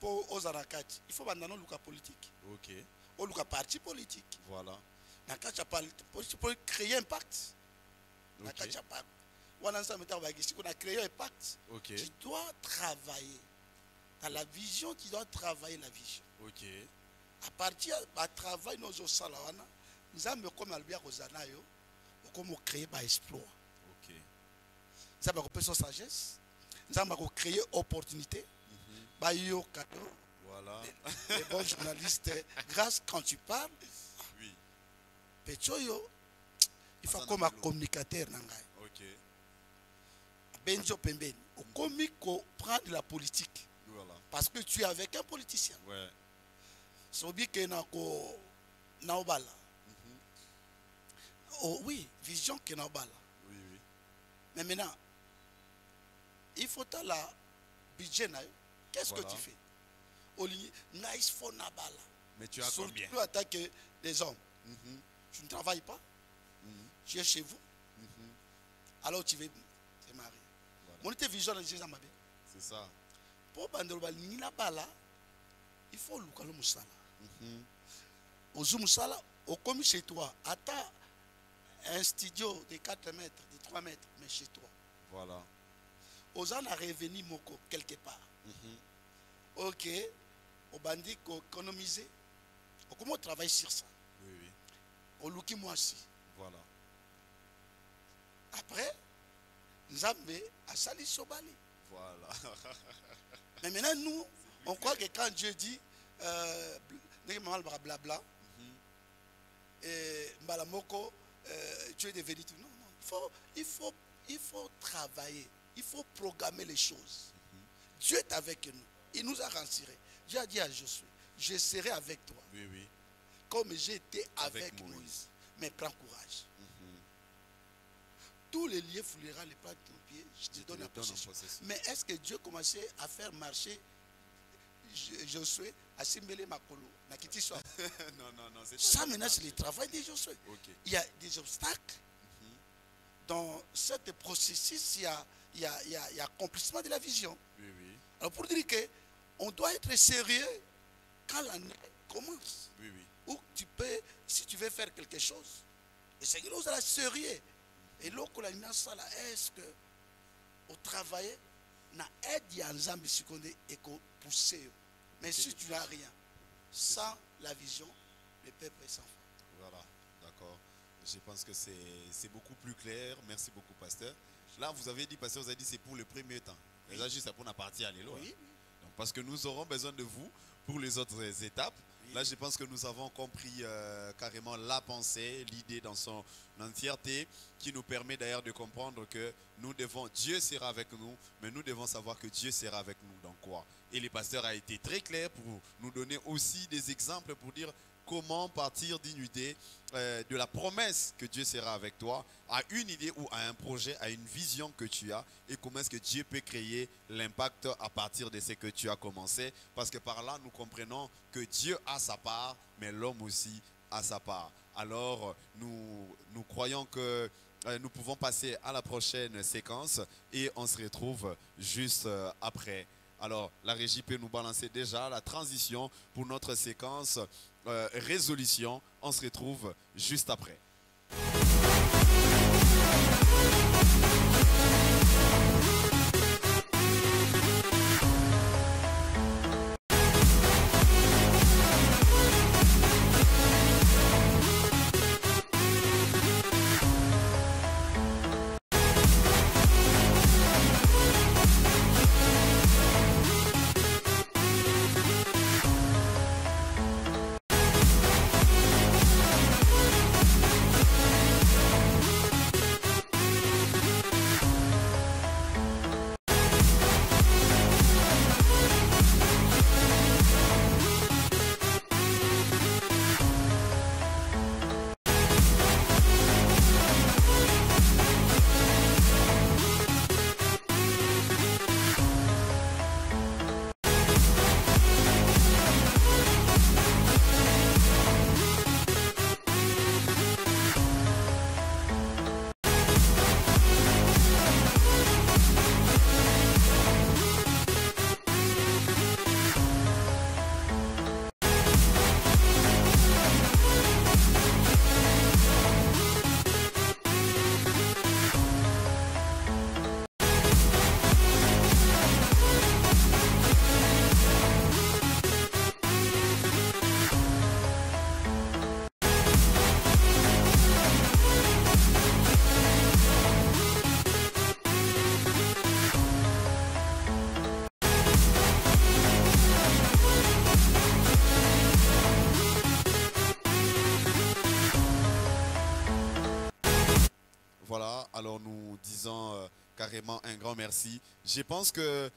Pour Ozanakati, il faut bandano luka politique. Ok. O luka parti politique. Voilà. Na kacha pour créer impact. Na Ok. kacha pas. On a créé un impact. Ok. Tu dois travailler. Dans la vision, tu dois travailler la vision. Ok. À partir du travail, nous avons comme Albert Rosanayo, nous créer un exploit. Ok. Nous avons son sagesse. Nous avons créé opportunité. Bayo cadeau. Voilà. Les bons journalistes, grâce quand tu parles, Oui. Pechoyo, il faut comme un communicateur. Ok. Benjo Pembeni, au comique prendre la politique. Voilà. Parce que tu es avec un politicien. Ouais. C'est bien que Naobala. Oh oui, vision que Naobala. Oui, oui. Mais maintenant, il faut la budget. Qu'est-ce Voilà. que tu fais? Nice for Nabala. Mais tu as combien? Surtout attaquer les hommes. Tu ne travailles pas. Tu es chez vous. Alors tu veux te marier. Mon vision c'est ça. Pour Bandolba Nina Bala, il faut le calme Moussala. Au Zoom Moussala, au commis chez toi, attends un studio de 4 mètres, de 3 mètres, mais chez toi. Voilà. Aux gens a revenu Moko quelque part. Ok, au bandit économiser. Comment on travaille sur ça? Oui, oui. Au Luki Moissi. Voilà. Après, Nzambe a sali Sobali. Voilà. Mais maintenant, nous, on croit que quand Dieu dit blabla, et Mbalamoko, tu es devenu tout. Non, non. Il faut travailler. Il faut programmer les choses. Dieu est avec nous. Il nous a rassurés. Dieu a dit à Josué, je serai avec toi. Oui, oui. Comme j'ai été avec Moïse. Mais prends courage. Tous les lieux foulera les plats de ton pied, je te donne la possession. Mais est-ce que Dieu commençait à faire marcher Josué à Simbele Makolo? Non, non, non. Ça maintenant c'est le travail de Josué. Okay. Il y a des obstacles. Dans ce processus, il y a accomplissement de la vision. Oui, oui. Alors pour dire qu'on doit être sérieux quand l'année commence. Oui, oui. Ou tu peux, si tu veux faire quelque chose, et c'est que nous allons sérieux. Et là, est-ce que au travail, na aide ya nzambe sikonde et qu'on pousse. Mais si tu n'as rien, sans la vision, le peuple est sans foi. Voilà, d'accord. Je pense que c'est beaucoup plus clair. Merci beaucoup, pasteur. Là, vous avez dit, pasteur, vous avez dit c'est pour le premier temps. Mais là, juste pour la partie aller loin. Oui. Donc, parce que nous aurons besoin de vous pour les autres étapes. Oui. Là, je pense que nous avons compris carrément la pensée, l'idée dans son entièreté, qui nous permet d'ailleurs de comprendre que nous devons, Dieu sera avec nous, mais nous devons savoir que Dieu sera avec nous dans quoi. Et le pasteur a été très clair pour nous donner aussi des exemples pour dire comment partir d'une idée de la promesse que Dieu sera avec toi, à une idée ou à un projet, à une vision que tu as, et comment est-ce que Dieu peut créer l'impact à partir de ce que tu as commencé, parce que par là nous comprenons que Dieu a sa part, mais l'homme aussi a sa part. Alors nous croyons que nous pouvons passer à la prochaine séquence et on se retrouve juste après. Alors la régie peut nous balancer déjà la transition pour notre séquence résolution. On se retrouve juste après. carrément un grand merci. Je pense que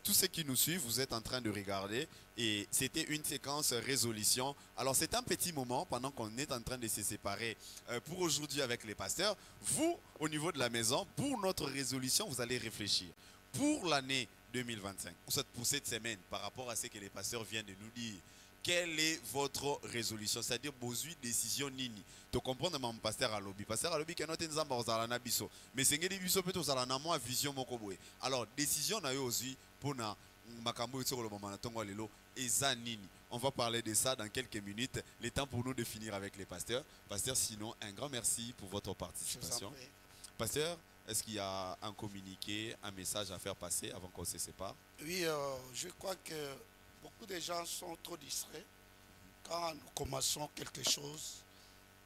tous ceux qui nous suivent, vous êtes en train de regarder et c'était une séquence résolution. Alors c'est un petit moment pendant qu'on est en train de se séparer pour aujourd'hui avec les pasteurs. Vous, au niveau de la maison, pour notre résolution, vous allez réfléchir. Pour l'année 2025, pour cette semaine, par rapport à ce que les pasteurs viennent de nous dire, quelle est votre résolution? C'est-à-dire, besoin décision nini. Tu comprends mon pasteur à lobby. Pasteur à lobby, qui est notre nzamba aux alana biso. Mais c'est que biso peut aux alana moi vision mokoboé. Alors, décision na yo aussi pour na makambo sur le moment na tongo lelo et zanini. On va parler de ça dans quelques minutes. Le temps pour nous de finir avec les pasteurs. Pasteur, sinon, un grand merci pour votre participation. Pasteur, est-ce qu'il y a un communiqué, un message à faire passer avant qu'on se sépare? Oui, je crois que beaucoup de gens sont trop distraits quand nous commençons quelque chose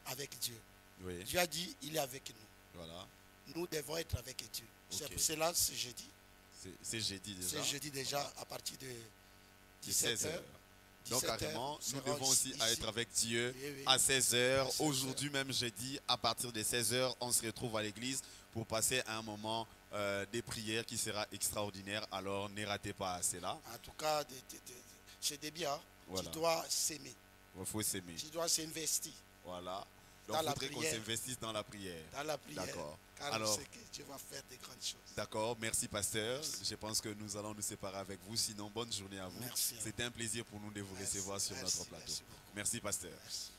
avec Dieu. Oui. Dieu a dit, il est avec nous. Voilà. Nous devons être avec Dieu. Okay. C'est pour cela, c'est jeudi. C'est jeudi déjà. C'est jeudi déjà à partir de 16h. Donc carrément, nous devons aussi ici. être avec Dieu Oui. à 16h. Aujourd'hui même jeudi, à partir de 16h, on se retrouve à l'église pour passer un moment des prières qui sera extraordinaire. Alors ne ratez pas cela. En tout cas, c'est des biens. Voilà. Tu dois s'aimer. Il faut s'aimer. Tu dois s'investir. Voilà. Donc il faudrait qu'on s'investisse dans la prière. Dans la prière. D'accord. Car alors, on sait que Dieu va faire des grandes choses. D'accord. Merci pasteur. Merci. Je pense que nous allons nous séparer avec vous. Sinon, bonne journée à vous. Merci. C'était un plaisir pour nous de vous recevoir sur notre plateau. Merci pasteur. Merci.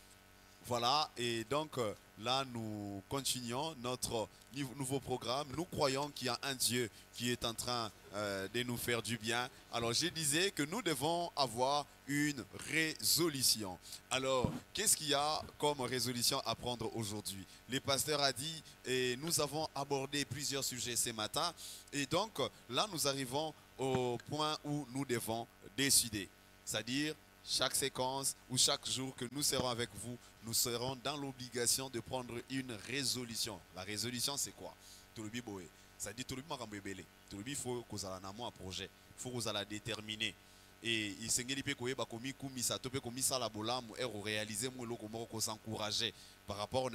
Voilà, et donc là, nous continuons notre nouveau programme. Nous croyons qu'il y a un Dieu qui est en train de nous faire du bien. Alors, je disais que nous devons avoir une résolution. Alors, qu'est-ce qu'il y a comme résolution à prendre aujourd'hui? Le pasteur a dit, et nous avons abordé plusieurs sujets ce matin. Et donc, là, nous arrivons au point où nous devons décider. C'est-à-dire, chaque séquence ou chaque jour que nous serons avec vous, nous serons dans l'obligation de prendre une résolution. La résolution, c'est quoi? Ça dit il faut que vous ayez un projet, il faut que vous ayez déterminer. Et il s'engage que vous avez réaliser s'encourager par rapport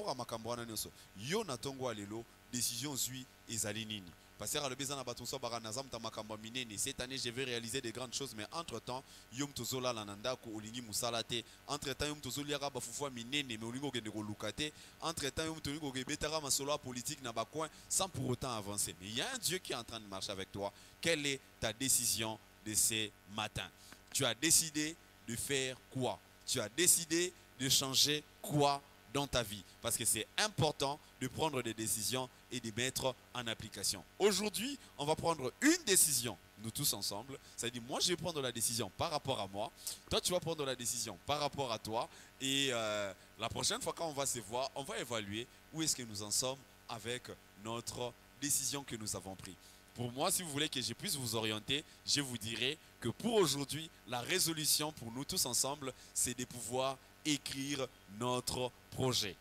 à Makambwana Nyoso. Yo na tongo alelo décision zui ezalinini. Pasteur a le besoin de cette année, je vais réaliser des grandes choses, mais entre-temps, yom tozola lananda ko olingi musalate. Entre-temps, yom tozolia ba fufua minene mais olingo kende ko lukate. Entre-temps, yom tolingo ke betara masolo politique na ba coin sans pour autant avancer. Mais il y a un Dieu qui est en train de marcher avec toi. Quelle est ta décision de ce matin? Tu as décidé de faire quoi? Tu as décidé de changer quoi dans ta vie? Parce que c'est important de prendre des décisions et de mettre en application. Aujourd'hui, on va prendre une décision, nous tous ensemble. C'est-à-dire, moi, je vais prendre la décision par rapport à moi. Toi, tu vas prendre la décision par rapport à toi. Et la prochaine fois, quand on va se voir, on va évaluer où est-ce que nous en sommes avec notre décision que nous avons prise. Pour moi, si vous voulez que je puisse vous orienter, je vous dirai que pour aujourd'hui, la résolution pour nous tous ensemble, c'est de pouvoir écrire notre projet.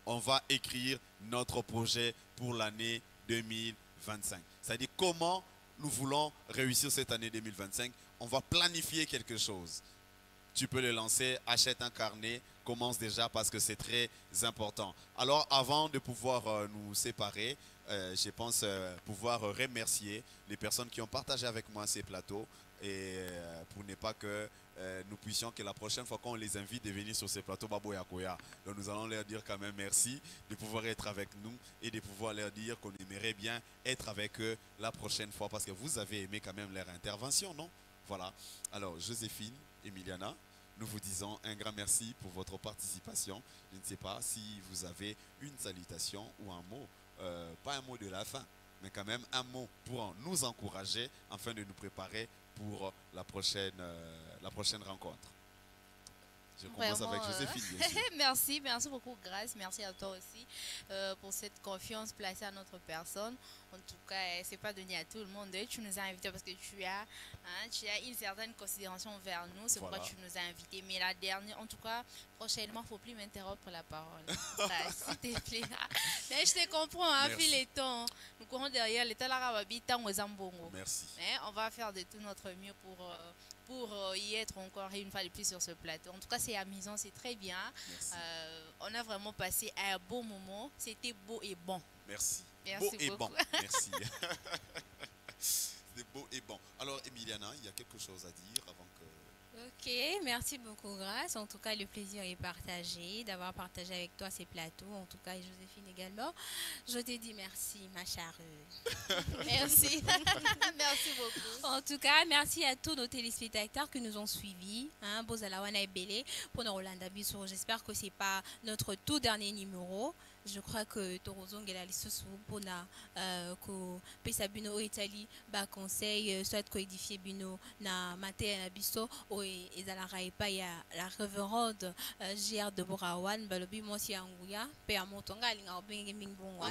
On va écrire notre projet pour l'année 2025. C'est-à-dire comment nous voulons réussir cette année 2025. On va planifier quelque chose. Tu peux le lancer, achète un carnet, commence déjà parce que c'est très important. Alors avant de pouvoir nous séparer, je pense pouvoir remercier les personnes qui ont partagé avec moi ces plateaux et pour ne pas que nous puissions que la prochaine fois qu'on les invite de venir sur ces plateaux, donc nous allons leur dire quand même merci de pouvoir être avec nous et de pouvoir leur dire qu'on aimerait bien être avec eux la prochaine fois parce que vous avez aimé quand même leur intervention, non? Voilà. Alors Joséphine, Emiliana, nous vous disons un grand merci pour votre participation. Je ne sais pas si vous avez une salutation ou un mot, pas un mot de la fin, mais quand même un mot pour nous encourager afin de nous préparer pour la prochaine rencontre. Je commence avec Joséphine, bien sûr. Merci beaucoup, Grâce. Merci à toi aussi pour cette confiance placée à notre personne. En tout cas, c'est pas donné à tout le monde. Tu nous as invités parce que tu as une certaine considération vers nous. C'est pourquoi tu nous as invités. Mais la dernière, en tout cas, prochainement, il ne faut plus m'interrompre la parole. S'il te plaît. Mais je te comprends, fil et temps. Nous courons derrière l'État l'Arabie, Merci. Mais on va faire de tout notre mieux pour y être encore une fois de plus sur ce plateau. En tout cas, c'est amusant, c'est très bien. On a vraiment passé un beau moment. C'était beau et bon. Merci. Merci beau et beaucoup. bon. Merci. C'est beau et bon. Alors, Emiliana, il y a quelque chose à dire avant que... Ok, merci beaucoup, Grâce. En tout cas, le plaisir est partagé d'avoir partagé avec toi ces plateaux. En tout cas, et Joséphine également. Je te dis merci, ma chère. Merci. Merci beaucoup. En tout cas, merci à tous nos téléspectateurs qui nous ont suivis. Bozalawana et Bélé pour nos Rolanda Bissou. J'espère que ce n'est pas notre tout dernier numéro. Je crois que Torozong et la liste pour que Pesabino Italie ba conseil soit ko édifier bino na maté na biso o ezalaka epai ya la révérende JR de Borawan balobi mosi anguya pe amotonga linga obenge mingbongo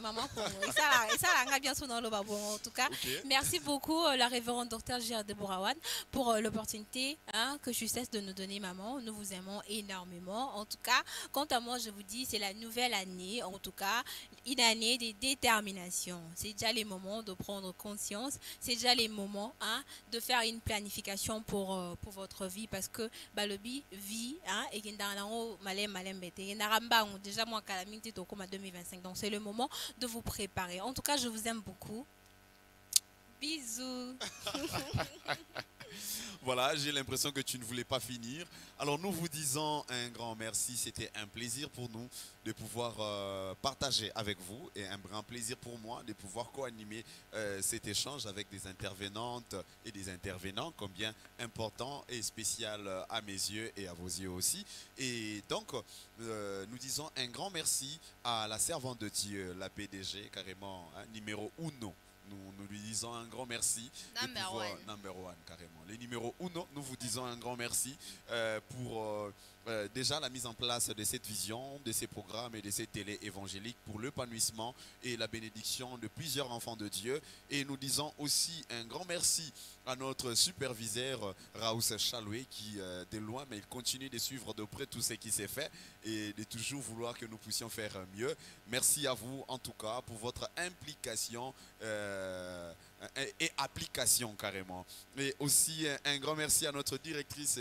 maman pongo et ça nga bien son lo babongo. En tout cas, merci beaucoup la révérende docteur JR de Borawan pour l'opportunité que je cesse de nous donner, maman. Nous vous aimons énormément. En tout cas, quant à moi, je vous dis, c'est la nouvelle année, en tout cas, une année de détermination. C'est déjà les moments de prendre conscience, c'est déjà les moments de faire une planification pour votre vie, parce que balobi vie et déjà moi 2025, donc c'est le moment de vous préparer. En tout cas, je vous aime beaucoup. Bisous. Voilà, j'ai l'impression que tu ne voulais pas finir. Alors nous vous disons un grand merci. C'était un plaisir pour nous de pouvoir partager avec vous et un grand plaisir pour moi de pouvoir co-animer cet échange avec des intervenantes et des intervenants combien important et spécial à mes yeux et à vos yeux aussi. Et donc, nous disons un grand merci à la servante de Dieu, la PDG, carrément, numéro 1. Nous lui disons un grand merci. Number one, carrément. Les numéros 1, nous vous disons un grand merci pour déjà la mise en place de cette vision, de ces programmes et de ces télés évangéliques pour l'épanouissement et la bénédiction de plusieurs enfants de Dieu. Et nous disons aussi un grand merci à notre superviseur Raous Chaloué qui de loin, mais il continue de suivre de près tout ce qui s'est fait et de toujours vouloir que nous puissions faire mieux. Merci à vous en tout cas pour votre implication et application carrément. Et aussi un grand merci à notre directrice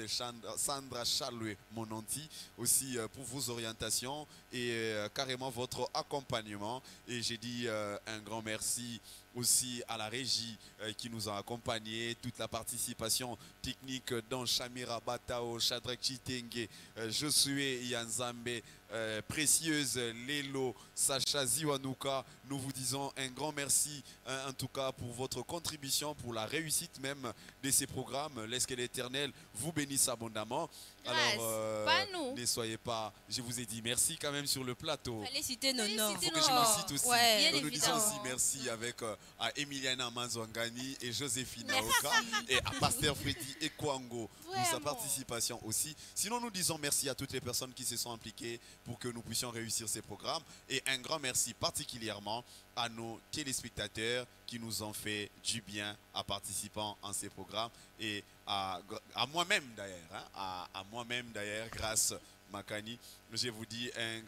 Sandra Chaloué Monanti aussi pour vos orientations et carrément votre accompagnement. Et j'ai dit un grand merci aussi à la régie qui nous a accompagnés, toute la participation technique dans Shamira Batao, Shadrach Chitenge, Josué Yanzambe, Précieuse Lelo, Sacha Ziwanuka. Nous vous disons un grand merci en tout cas pour votre contribution, pour la réussite même de ces programmes. Laisse que l'Éternel vous bénisse abondamment. Alors, ne soyez pas, je vous ai dit merci quand même sur le plateau. Allez citer nos noms. Il faut que je me cite aussi. Ouais, nous disons aussi merci avec à Emiliana Manzwangani et Joséphine Aoka et à Pasteur Freddy Ekwango pour sa participation aussi. Sinon, nous disons merci à toutes les personnes qui se sont impliquées pour que nous puissions réussir ces programmes. Et un grand merci particulièrement à nos téléspectateurs qui nous ont fait du bien en participant à ces programmes et à moi-même d'ailleurs, à moi-même d'ailleurs, grâce Makani, je vous dis un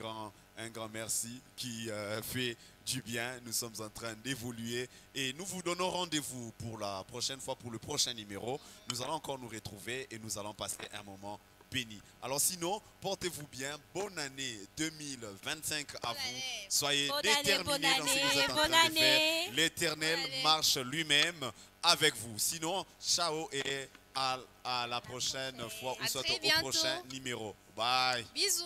grand merci qui fait du bien. Nous sommes en train d'évoluer et nous vous donnons rendez-vous pour la prochaine fois, pour le prochain numéro. Nous allons encore nous retrouver et nous allons passer un moment béni. Alors sinon, portez-vous bien. Bonne année 2025 à vous. Soyez déterminés dans ce que vous êtes en train de faire. L'Éternel marche lui-même avec vous. Sinon, ciao et à la prochaine fois ou soit au prochain numéro. Bye. Bisous.